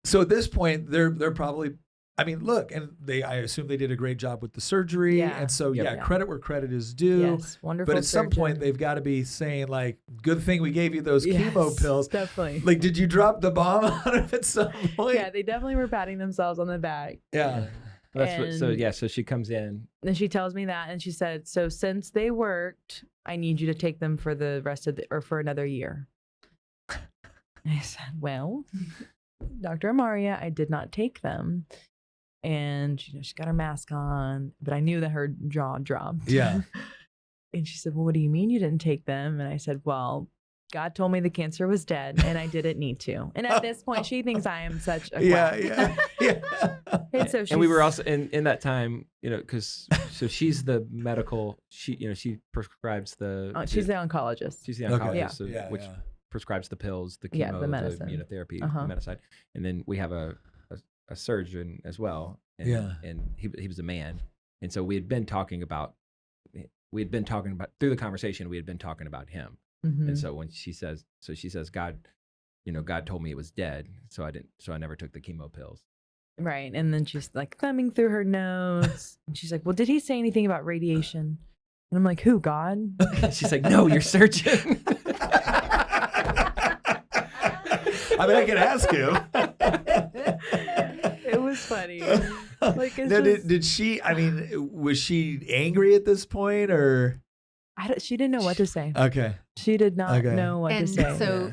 So at this point, they're probably, I mean, look, and I assume they did a great job with the surgery. Yeah. And so, credit where credit is due. Yes, wonderful. But at some point, they've got to be saying, like, good thing we gave you those chemo pills. Definitely. Like, did you drop the bomb on it at some point? Yeah, they definitely were patting themselves on the back. Yeah. So she comes in. And she tells me that, and she said, so since they worked, I need you to take them for the rest of or for another year. I said, well, Dr. Amaria, I did not take them. And she got her mask on, but I knew that her jaw dropped. Yeah. And she said, well, what do you mean you didn't take them? And I said, well, God told me the cancer was dead and I didn't need to. And at this point, she thinks I am such a quack. Yeah. And we were also in that time, because she's the medical, she prescribes she's the oncologist. She's the oncologist, Okay. which prescribes the pills, the chemo, the medicine, the immunotherapy, the medicine. And then we have a surgeon as well. And he was a man. And so we had been talking about through the conversation, we had been talking about him. Mm-hmm. And so when she says, God told me it was dead. So I never took the chemo pills. Right. And then she's like thumbing through her notes. And she's like, well, did he say anything about radiation? And I'm like, who, God? She's like, no, your surgeon. I mean, I can ask you. It was funny. Like, now, did she? I mean, was she angry at this point, or she didn't know what to say? Okay, she did not know what to say. So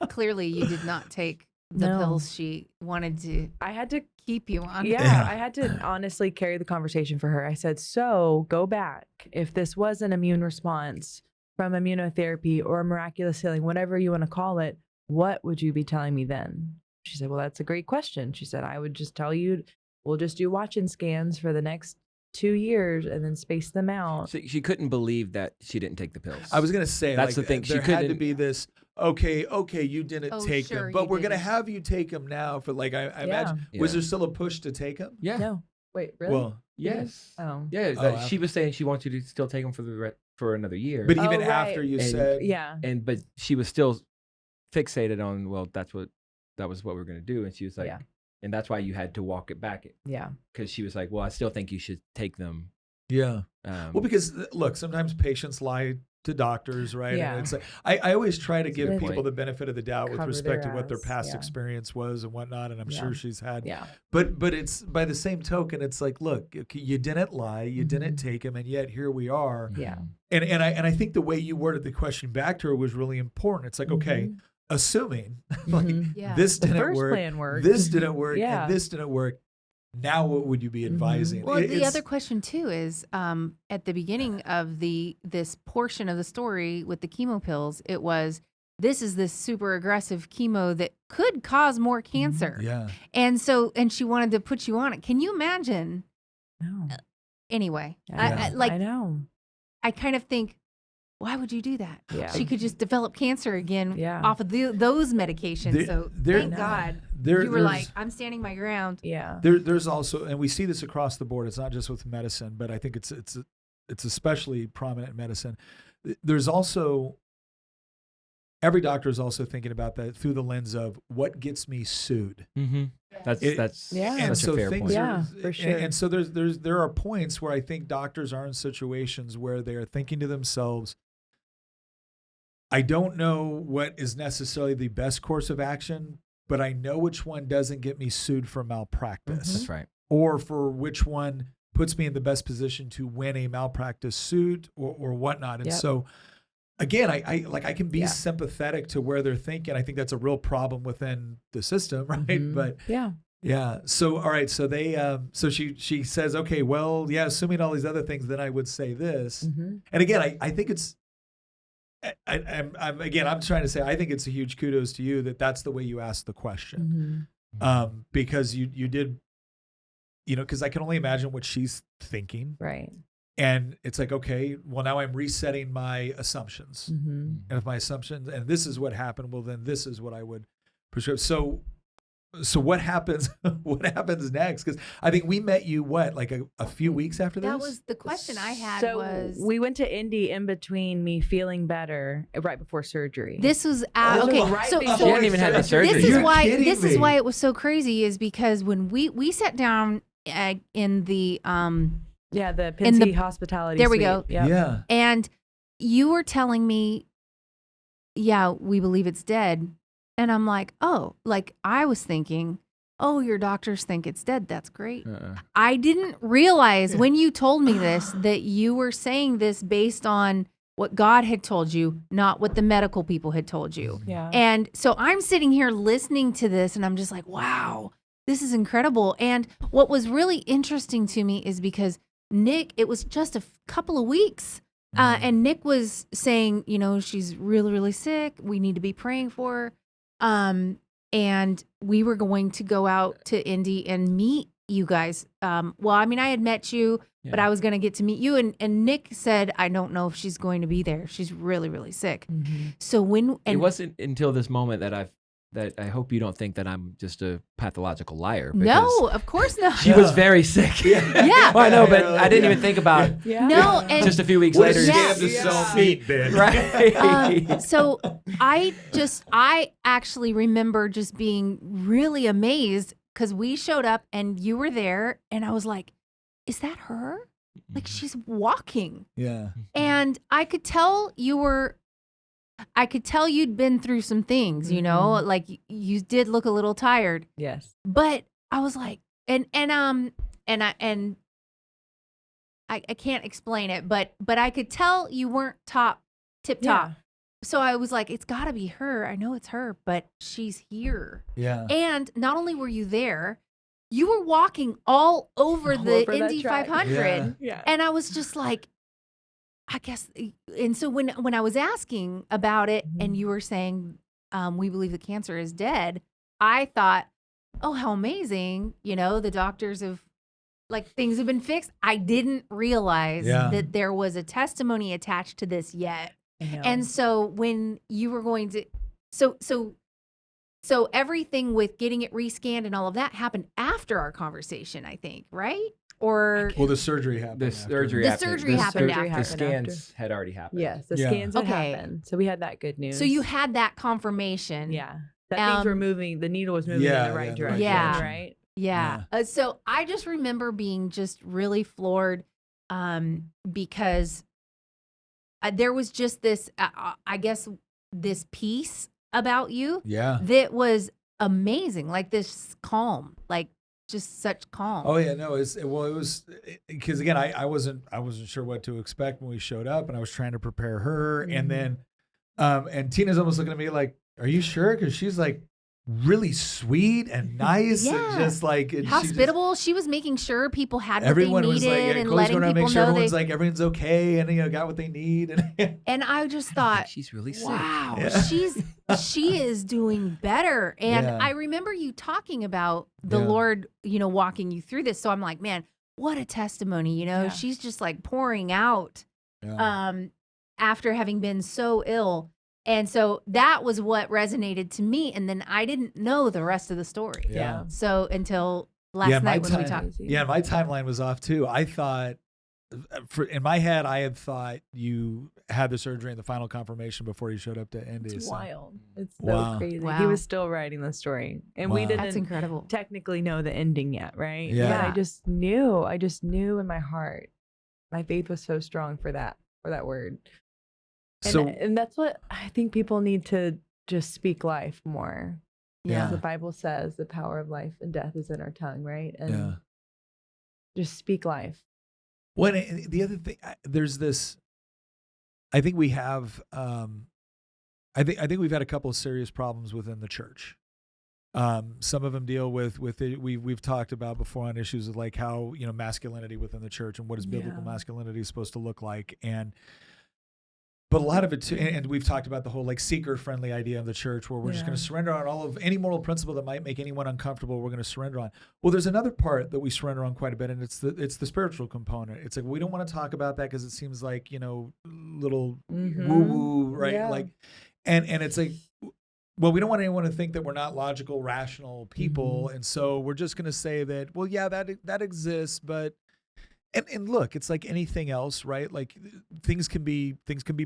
clearly, you did not take the pills she wanted to. I had to keep you on. Yeah, I had to honestly carry the conversation for her. I said, so go back. If this was an immune response from immunotherapy or miraculous healing, whatever you want to call it, what would you be telling me then? She said, well, that's a great question. She said, I would just tell you, we'll just do watch-in scans for the next 2 years and then space them out. So she couldn't believe that she didn't take the pills. I was going to say, That's like, the thing. She there had to couldn't- be this, okay, you didn't Oh, take sure, them, but you we're going to didn't. have you take them now for like, I imagine, Yeah. was there still a push to take them? Yeah. No. Wait, really? Well, Yes. Oh. Yeah. Oh, She was saying she wants you to still take them for another year. but Oh, even right. after you And- said, Yeah. but she was still fixated on, well, that was what we were going to do. And she was like, Yeah. and that's why you had to walk it back. Yeah. Because she was like, well, I still think you should take them. yeah. Well, because look, sometimes patients lie to doctors, right? Yeah. And it's like, I always try to That's a give good people point. the benefit of the doubt with Cover respect to their what their ass, past yeah. experience was and whatnot. And I'm Yeah. sure she's had, Yeah. but it's by the same token, it's like, look, you didn't lie, you didn't Mhm. take him, and yet here we are. Yeah. And I think the way you worded the question back to her was really important. It's like, okay, assuming like Mhm. Yeah. this The didn't first work, plan worked. this didn't work, Yeah. and this didn't work. Now, what would you be advising? Well, the It's- other question too is at the beginning of this portion of the story with the chemo pills, it was this is this super aggressive chemo that could cause more cancer. yeah. And she wanted to put you on it. Can you imagine? No. Anyway, Yeah. I know. I kind of think, why would you do that? Yeah. She could just develop cancer again Yeah. off of those medications. There- So there- thank God There- you were like, there's- I'm standing my ground. Yeah. There's also, and we see this across the board. It's not just with medicine, but I think it's especially prominent in medicine. There's also every doctor is also thinking about that through the lens of what gets me sued. Mm-hmm. That's Yeah. And such so a fair things point. Yeah, for sure. And so there are points where I think doctors are in situations where they are thinking to themselves, I don't know what is necessarily the best course of action, but I know which one doesn't get me sued for malpractice, That's right. or for which one puts me in the best position to win a malpractice suit or whatnot. And Yep. so, again, I can be Yeah. sympathetic to where they're thinking. I think that's a real problem within the system, right? Mhm. But Yeah. yeah. So all right. So they so she says, okay, well, yeah, assuming all these other things, then I would say this. Mm-hmm. And again, I think it's I'm trying to say I think it's a huge kudos to you that that's the way you asked the question. Mm-hmm. Because you did, because I can only imagine what she's thinking. Right. And it's like, okay, well, now I'm resetting my assumptions. Mm-hmm. And if my assumptions, and this is what happened, well, then this is what I would prescribe. So what happens? What happens next? Because I think we met you like a few weeks after this. That was the question I had. So was we went to Indy in between me feeling better right before surgery. this was Oh, okay? right So, before She hadn't even had the surgery. this is You're why kidding this is me. why it was so crazy is because when we sat down in the yeah, the in the- Pincy hospitality. there we suite. go. Yep. Yeah. and you were telling me, yeah, we believe it's dead, and I'm like, oh, like I was thinking, oh, your doctors think it's dead. That's great. I didn't realize when you told me this that you were saying this based on what God had told you, not what the medical people had told you. Yeah. And so I'm sitting here listening to this and I'm just like, wow, this is incredible. And what was really interesting to me is because Nick, it was just a couple of weeks. And Nick was saying, she's really, really sick. We need to be praying for her. And we were going to go out to Indy and meet you guys. Well, I mean, I had met you, but I was going to get to meet you. And Nick said, I don't know if she's going to be there. She's really, really sick. Mm-hmm. So It wasn't until this moment that I hope you don't think that I'm just a pathological liar. no, because of course not. She was very sick. Yeah. Well, I know, but I didn't even think about Yeah. No, and just a few weeks What a later. Yeah. scam to sell Yeah. meat, bitch. Right. so I actually remember just being really amazed because we showed up and you were there and I was like, is that her? Like she's walking. Yeah. And I could tell you'd been through some things, like you did look a little tired, Yes. but I was like, and I can't explain it, but I could tell you weren't tip top. Yeah. So I was like, it's gotta be her. I know it's her, but she's here. Yeah. And not only were you there, you were walking all over All the over that Indy track. 500. Yeah. And I was just like, I guess. And so when I was asking about it and you were saying, we believe the cancer is dead, I thought, oh, how amazing. The doctors have, like, things have been fixed. I didn't realize that there was a testimony attached to this yet. And so when you were going to, so everything with getting it rescanned and all of that happened after our conversation, I think, right? Or Well, the surgery happened. The surgery The after. surgery happened after. The scans had already happened. Yes, the Yeah. scans had Okay. happened. So we had that good news. so you had that confirmation. Yeah. That things were moving, the needle was moving in Yeah, the right yeah, the right direction, direction. right? Yeah. So I just remember being just really floored because there was just this, I guess, this piece about you Yeah. that was amazing. Like this calm, like just such calm. Oh yeah, no, it was because again, I wasn't sure what to expect when we showed up, and I was trying to prepare her, and then, and Tina's almost looking at me like, "Are you sure?" Because she's like really sweet and nice, and just like and hospitable. She was making sure people had what everyone they was needed like, and Chloe's letting going around people make sure know everyone's like everything's okay and got what they need. And I just thought, She's really sick. wow, Yeah. she is doing better. And Yeah. I remember you talking about the Yeah. Lord, walking you through this. So I'm like, man, what a testimony. Yeah. She's just like pouring out Yeah. after having been so ill. And so that was what resonated to me. And then I didn't know the rest of the story. Yeah. So until last my night when we time- talked. Yeah, my timeline was off too. I thought, in my head, I had thought you had the surgery and the final confirmation before you showed up to Indy. It's so- wild. It's so Wow. crazy. He Wow. was still writing the story. And we Wow. didn't That's incredible. technically know the ending yet, right? Yeah. But I just knew in my heart. My faith was so strong for that word. And that's what I think people need to just speak life more. Yeah. The Bible says the power of life and death is in our tongue, right? And Yeah. just speak life. When the other thing, there's this. I think we have. I think we've had a couple of serious problems within the church. Some of them deal with it. We've talked about before on issues of like how masculinity within the church and what is biblical masculinity supposed to look like, but a lot of it too, and we've talked about the whole like seeker-friendly idea of the church, where we're just going to surrender on all of any moral principle that might make anyone uncomfortable. We're going to surrender on. Well, there's another part that we surrender on quite a bit, and it's the spiritual component. It's like we don't want to talk about that because it seems like little woo-woo, right? Yeah. Like, and it's like, well, we don't want anyone to think that we're not logical, rational people, and so we're just going to say that. Well, yeah, that exists, but. And look, it's like anything else, right? Like things can be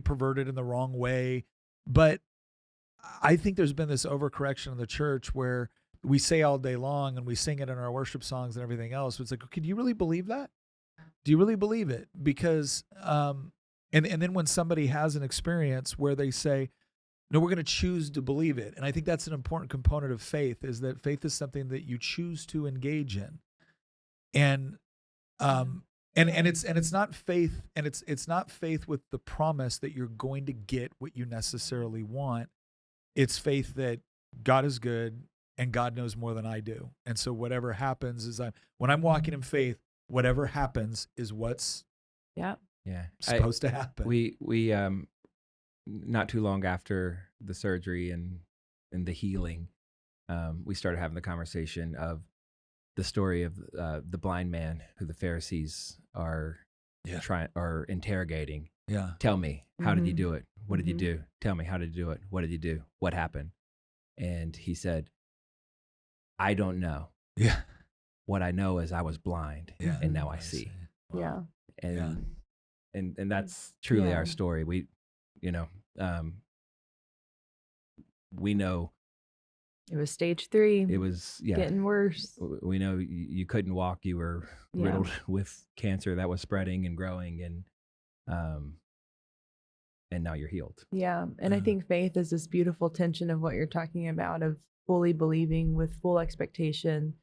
perverted in the wrong way, but I think there's been this overcorrection in the church where we say all day long and we sing it in our worship songs and everything else. It's like, can you really believe that? Do you really believe it? Because and then when somebody has an experience where they say, no, we're going to choose to believe it, and I think that's an important component of faith, is that faith is something that you choose to engage in, and it's not faith, and it's not faith with the promise that you're going to get what you necessarily want. It's faith that God is good and God knows more than I do, and so whatever happens is when I'm walking in faith, whatever happens is what's supposed to happen. We not too long after the surgery and the healing, we started having the conversation of the story of the blind man who the Pharisees are interrogating. Yeah. Tell me, how did you do it? What did you do? Tell me, how did you do it? What did you do? What happened? And he said, I don't know. Yeah. What I know is I was blind, and now I see. Yeah. And that's truly our story. We know it was stage 3. it was getting worse. We know you couldn't walk. You were riddled with cancer that was spreading and growing, and now you're healed. Yeah. And I think faith is this beautiful tension of what you're talking about, of fully believing with full expectation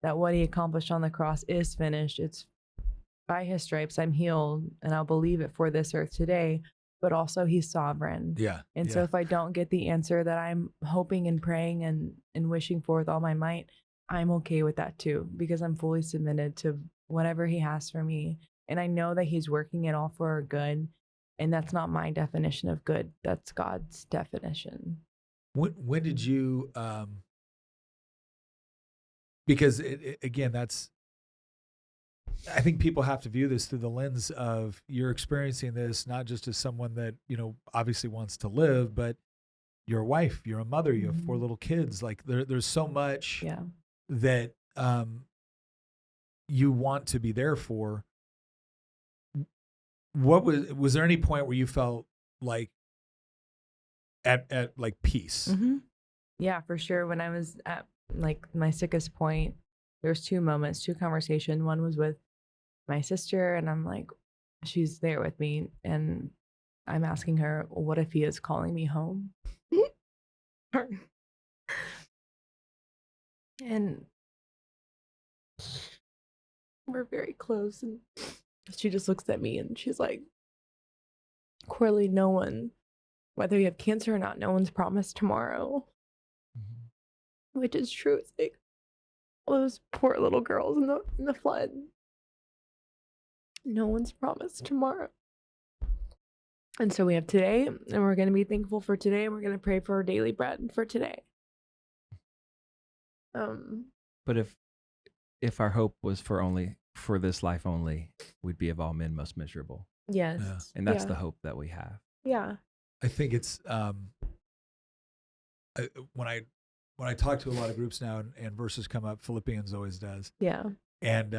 that what he accomplished on the cross is finished. It's by his stripes I'm healed, and I'll believe it for this earth today, but also he's sovereign. Yeah. And so if I don't get the answer that I'm hoping and praying and wishing for with all my might, I'm okay with that too, because I'm fully submitted to whatever he has for me. And I know that he's working it all for our good. And that's not my definition of good. That's God's definition. When did you, because again, I think people have to view this through the lens of you're experiencing this not just as someone that, obviously wants to live, but you're a wife, you're a mother, you have 4 little kids. Like there's so much that you want to be there for. What was there any point where you felt like at like peace? Mm-hmm. Yeah, for sure. When I was at like my sickest point, there was 2 moments, 2 conversations. One was with my sister, and I'm like, she's there with me, and I'm asking her, what if he is calling me home? And we're very close, and she just looks at me and she's like, Corley, no one, whether you have cancer or not, no one's promised tomorrow. Which is true. It's like all those poor little girls in the flood. No one's promised tomorrow. And so we have today, and we're going to be thankful for today, and we're going to pray for our daily bread for today. But if our hope was for this life only, we'd be of all men most miserable. Yes. Yeah. And that's the hope that we have. Yeah. I think it's when I talk to a lot of groups now and verses come up, Philippians always does. Yeah. And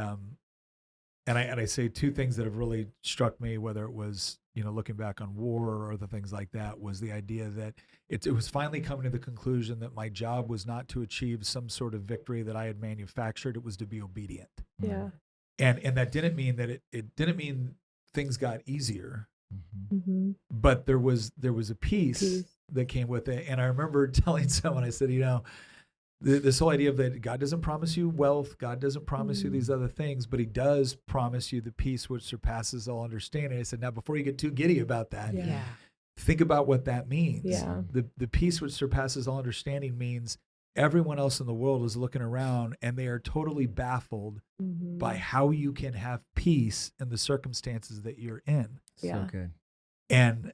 I say 2 things that have really struck me, whether it was, looking back on war or other things like that, was the idea that it was finally coming to the conclusion that my job was not to achieve some sort of victory that I had manufactured. It was to be obedient. Yeah. And that didn't mean that it didn't mean things got easier, but there was a peace that came with it. And I remember telling someone, I said, this whole idea of that God doesn't promise you wealth, God doesn't promise you these other things, but he does promise you the peace which surpasses all understanding. I said, now before you get too giddy about that, think about what that means. Yeah. The peace which surpasses all understanding means everyone else in the world is looking around and they are totally baffled by how you can have peace in the circumstances that you're in. So good. And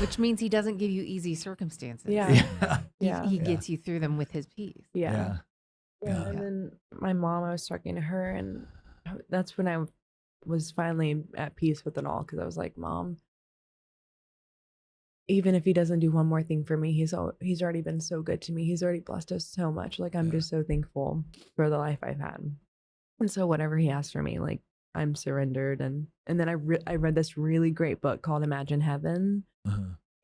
which means he doesn't give you easy circumstances. He gets you through them with his peace. Yeah. And then my mom, I was talking to her, and that's when I was finally at peace with it all, because I was like, Mom, even if he doesn't do one more thing for me, he's already been so good to me. He's already blessed us so much. Like, I'm just so thankful for the life I've had. And so whatever he asks for me, like, I'm surrendered. And then I read this really great book called Imagine Heaven.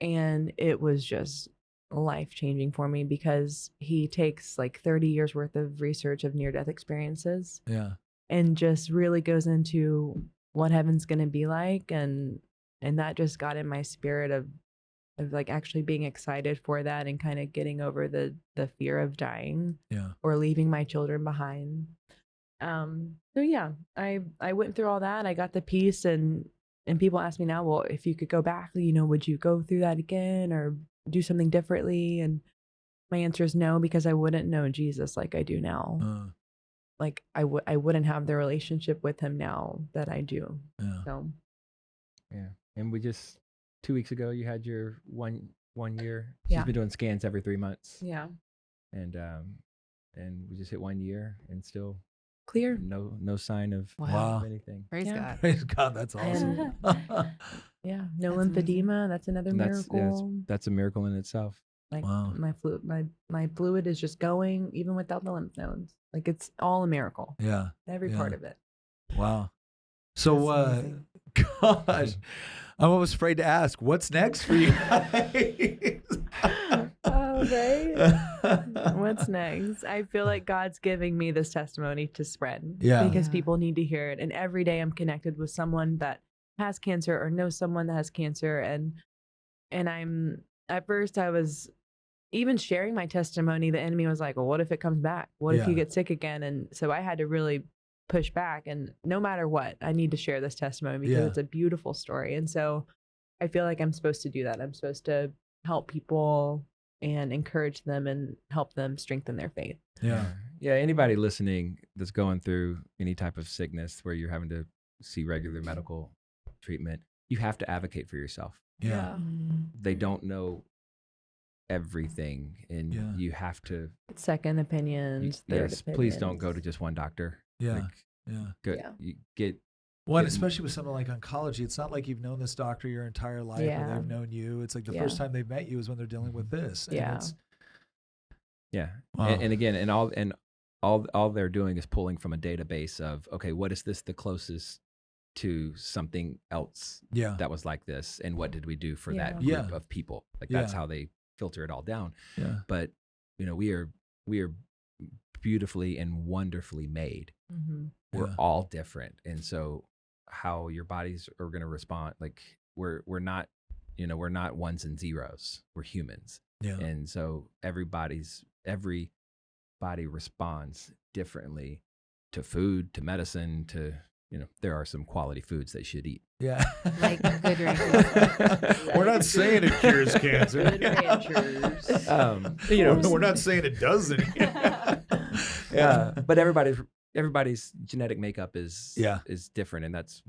And it was just life-changing for me, because he takes like 30 years worth of research of near-death experiences. And just really goes into what heaven's going to be like. And that just got in my spirit of like actually being excited for that, and kind of getting over the fear of dying or leaving my children behind. So yeah, I went through all that. I got the peace, and people ask me now, well, if you could go back, would you go through that again or do something differently? And my answer is no, because I wouldn't know Jesus like I do now. Like I wouldn't have the relationship with him now that I do. So and we just 2 weeks ago, you had your one year. She's Yeah. been doing scans every 3 months. Yeah. And we just hit 1 year and still Clear. no sign of Wow. anything. Praise Yeah. God. Praise God, that's awesome. Yeah. No That's lymphedema. That's another And miracle. that's a miracle in itself. Like Wow. my fluid is just going even without the lymph nodes. Like, it's all a miracle. Yeah. Every part of it. Wow. So, gosh, I'm almost afraid to ask, what's next for you guys? Oh, right. What's next? I feel like God's giving me this testimony to spread. Yeah. Because people need to hear it. And every day I'm connected with someone that has cancer or knows someone that has cancer. And at first I was even sharing my testimony. The enemy was like, well, what if it comes back? What if you get sick again? And so I had to really push back. And no matter what, I need to share this testimony, because it's a beautiful story. And so I feel like I'm supposed to do that. I'm supposed to help people and encourage them and help them strengthen their faith. Yeah. Yeah, anybody listening that's going through any type of sickness where you're having to see regular medical treatment, you have to advocate for yourself. Yeah. They don't know everything, and you have to. Second opinions, third Yes, opinions. please don't go to just one doctor. Yeah. You get. Well, and especially with something like oncology, it's not like you've known this doctor your entire life or they've known you. It's like the first time they've met you is when they're dealing with this. And Wow. And again, and all they're doing is pulling from a database of, okay, what is this the closest to something else that was like this, and what did we do for that group of people? Like that's how they filter it all down. Yeah. But we are beautifully and wonderfully made. We're all different, and so how your bodies are going to respond, like we're not we're not ones and zeros. We're humans. Yeah. And so every body responds differently to food, to medicine, to there are some quality foods they should eat. Yeah. Like Good Ranchers. We're not saying it cures cancer. Good Ranchers. We're not saying it doesn't. But everybody's genetic makeup is different, and that's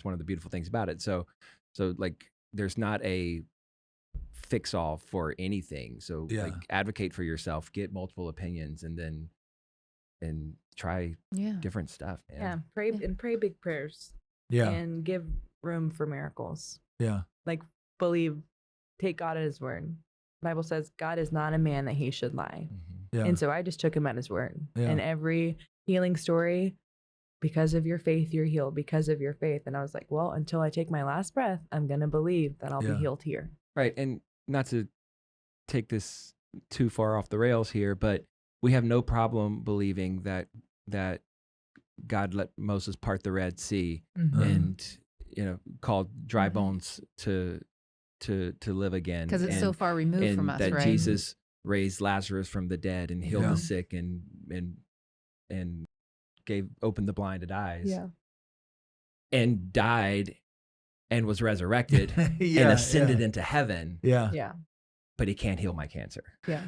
one of the beautiful things about it. So like there's not a fix all for anything. So like advocate for yourself, get multiple opinions, and try different stuff, man. Yeah, pray big prayers. Yeah. And give room for miracles. Yeah. Like take God at his word. The Bible says God is not a man that he should lie. Yeah. And so I just took him at his word. Yeah. And every healing story, because of your faith, you're healed, because of your faith. And I was like, well, until I take my last breath, I'm going to believe that I'll be healed here. Right. And not to take this too far off the rails here, but we have no problem believing that God let Moses part the Red Sea and called dry bones to live again, because it's so far removed from us, that right? Jesus raised Lazarus from the dead and healed the sick and opened the blinded eyes, and died and was resurrected and ascended into heaven. Yeah. But he can't heal my cancer. Yeah.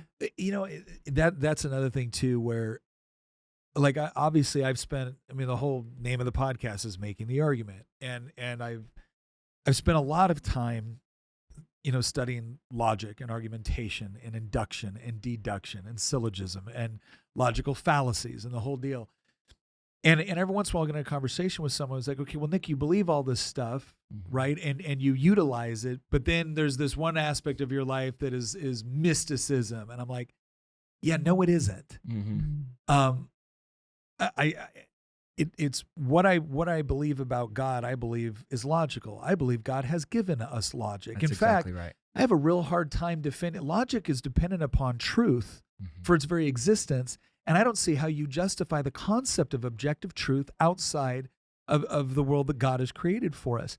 That's another thing too, where like I've spent, the whole name of the podcast is Making the Argument, and I've spent a lot of time studying logic and argumentation and induction and deduction and syllogism and logical fallacies and the whole deal. And every once in a while, I'll get in a conversation with someone who's like, okay, well, Nick, you believe all this stuff, right? And you utilize it, but then there's this one aspect of your life that is mysticism. And I'm like, yeah, no, it isn't. It's what I believe about God, I believe is logical. I believe God has given us logic. That's in fact, exactly right. I have a real hard time defending. Logic is dependent upon truth for its very existence. And I don't see how you justify the concept of objective truth outside of the world that God has created for us.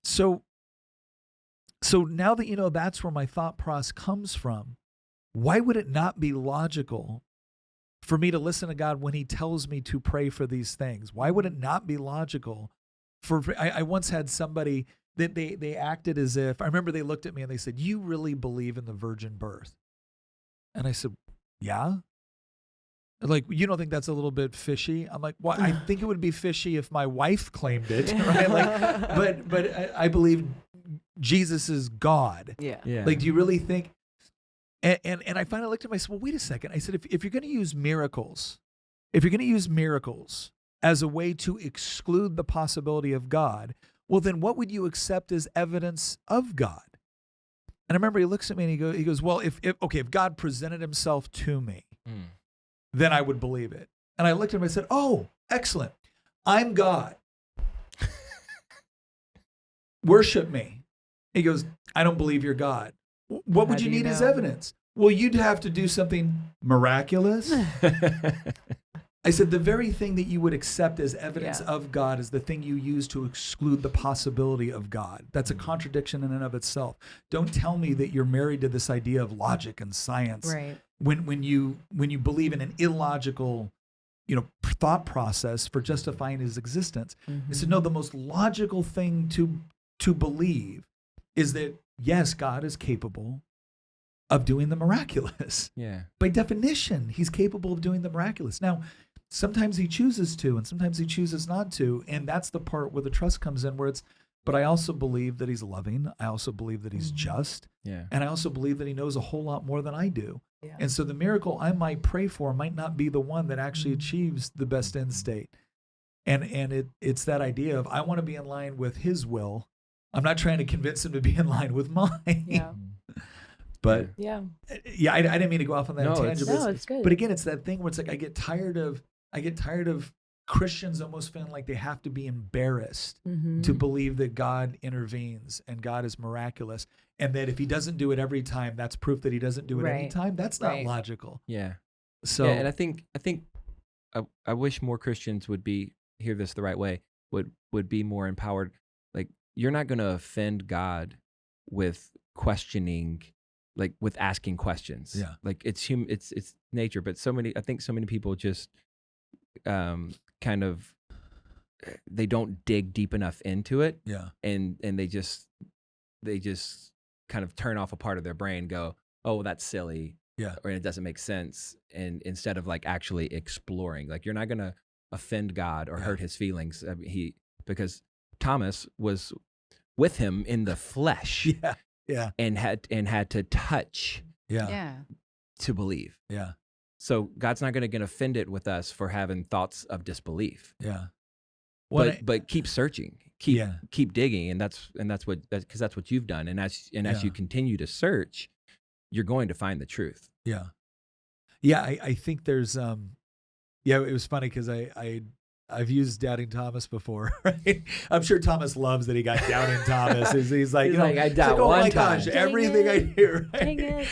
So now that that's where my thought process comes from, why would it not be logical for me to listen to God when he tells me to pray for these things? Why would it not be logical I once had somebody that they acted as if, I remember they looked at me and they said, "You really believe in the virgin birth?" And I said, "Yeah." Like, you don't think that's a little bit fishy? I'm like, well, I think it would be fishy if my wife claimed it, right? Like, but I believe Jesus is God. Yeah. Like, do you really think? And I finally looked at myself. Well, wait a second. I said, if you're going to use miracles, as a way to exclude the possibility of God, well, then what would you accept as evidence of God? And I remember he looks at me and he goes, well, if God presented himself to me, then I would believe it. And I looked at him and I said, "Oh, excellent. I'm God. Worship me." He goes, "I don't believe you're God." What would you need as evidence? Well, you'd have to do something miraculous. I said, the very thing that you would accept as evidence of God is the thing you use to exclude the possibility of God. That's a contradiction in and of itself. Don't tell me that you're married to this idea of logic and science. Right. When you believe in an illogical, thought process for justifying his existence. I said, no, the most logical thing to believe is that, yes, God is capable of doing the miraculous. Yeah. By definition, he's capable of doing the miraculous. Now, sometimes he chooses to, and sometimes he chooses not to. And that's the part where the trust comes in, where it's, but I also believe that he's loving. I also believe that he's just. Yeah. And I also believe that he knows a whole lot more than I do. Yeah. And so the miracle I might pray for might not be the one that actually achieves the best end state. And it's that idea of, I want to be in line with his will. I'm not trying to convince him to be in line with mine. Yeah. But Yeah. yeah, I didn't mean to go off on that tangent. It's good. But again, it's that thing where it's like I get tired of Christians almost feeling like they have to be embarrassed to believe that God intervenes and God is miraculous, and that if he doesn't do it every time, that's proof that he doesn't do it any time. That's not logical. Yeah. So yeah, and I think I wish more Christians would hear this the right way, would be more empowered. Like, you're not going to offend God with questioning, like with asking questions. Yeah. Like it's nature, but I think so many people just kind of, they don't dig deep enough into it. Yeah. And they just kind of turn off a part of their brain, go, oh, well, that's silly. Yeah. Or it doesn't make sense. And instead of like actually exploring, like, you're not going to offend God or hurt his feelings. I mean, because Thomas was with him in the flesh. Yeah. Yeah. And had to touch Yeah. to believe. Yeah. So God's not going to get offended with us for having thoughts of disbelief. Yeah. But keep searching, keep digging, and that's what you've done. And as you continue to search, you're going to find the truth. Yeah. Yeah. I think there's it was funny because I've used doubting Thomas before, right? I'm sure Thomas loves that he got doubting Thomas. He's like, He's like, I doubt oh one my time. gosh, everything I do, right? Dang it.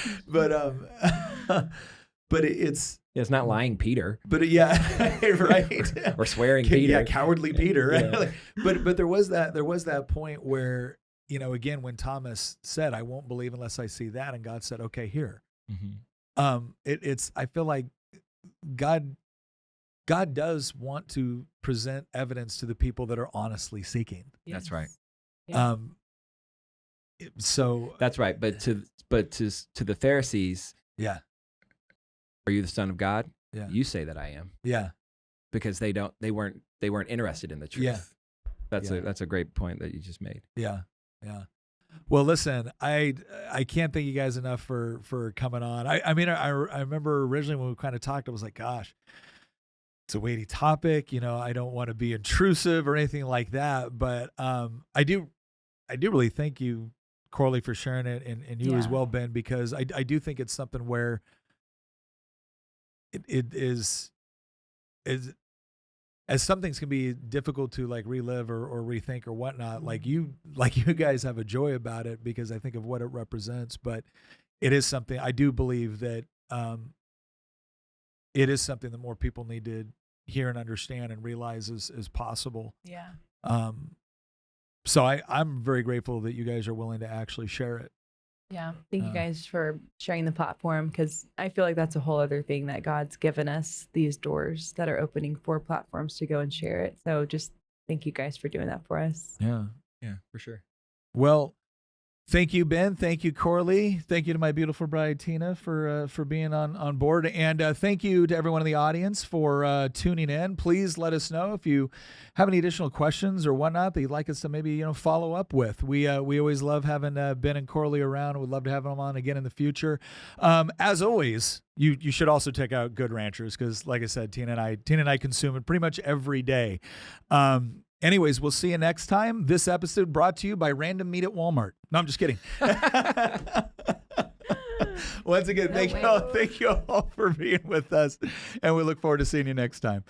But it's not lying Peter. But right. or swearing Peter. Yeah, cowardly Peter. Right? Yeah. But there was that point where, again, when Thomas said, I won't believe unless I see that, and God said, okay, here. Mm-hmm. I feel like God does want to present evidence to the people that are honestly seeking. Yes. That's right. Yeah. So that's right. But to the Pharisees, yeah. Are you the Son of God? Yeah. You say that I am. Yeah. Because they weren't interested in the truth. Yeah. That's a great point that you just made. Yeah. Yeah. Well, listen, I can't thank you guys enough for coming on. I mean, I remember originally when we kind of talked, I was like, gosh, it's a weighty topic. I don't want to be intrusive or anything like that. But I do really thank you, Corley, for sharing it, and you as well, Ben, because I do think it's something where it is as some things can be difficult to like relive or rethink or whatnot. Like you guys have a joy about it because I think of what it represents. But it is something I do believe that it is something that more people need to hear and understand and realize is possible. Yeah. So I'm very grateful that you guys are willing to actually share it. Yeah. Thank you guys for sharing the platform, because I feel like that's a whole other thing that God's given us, these doors that are opening for platforms to go and share it. So just thank you guys for doing that for us. Yeah. Yeah, for sure. Well, thank you, Ben. Thank you, Corley. Thank you to my beautiful bride, Tina, for being on board. And thank you to everyone in the audience for tuning in. Please let us know if you have any additional questions or whatnot that you'd like us to maybe follow up with. We always love having Ben and Corley around. We'd love to have them on again in the future. As always, you should also check out Good Ranchers because, like I said, Tina and I consume it pretty much every day. Anyways, we'll see you next time. This episode brought to you by Random Meat at Walmart. No, I'm just kidding. Once again, thank you all for being with us, and we look forward to seeing you next time.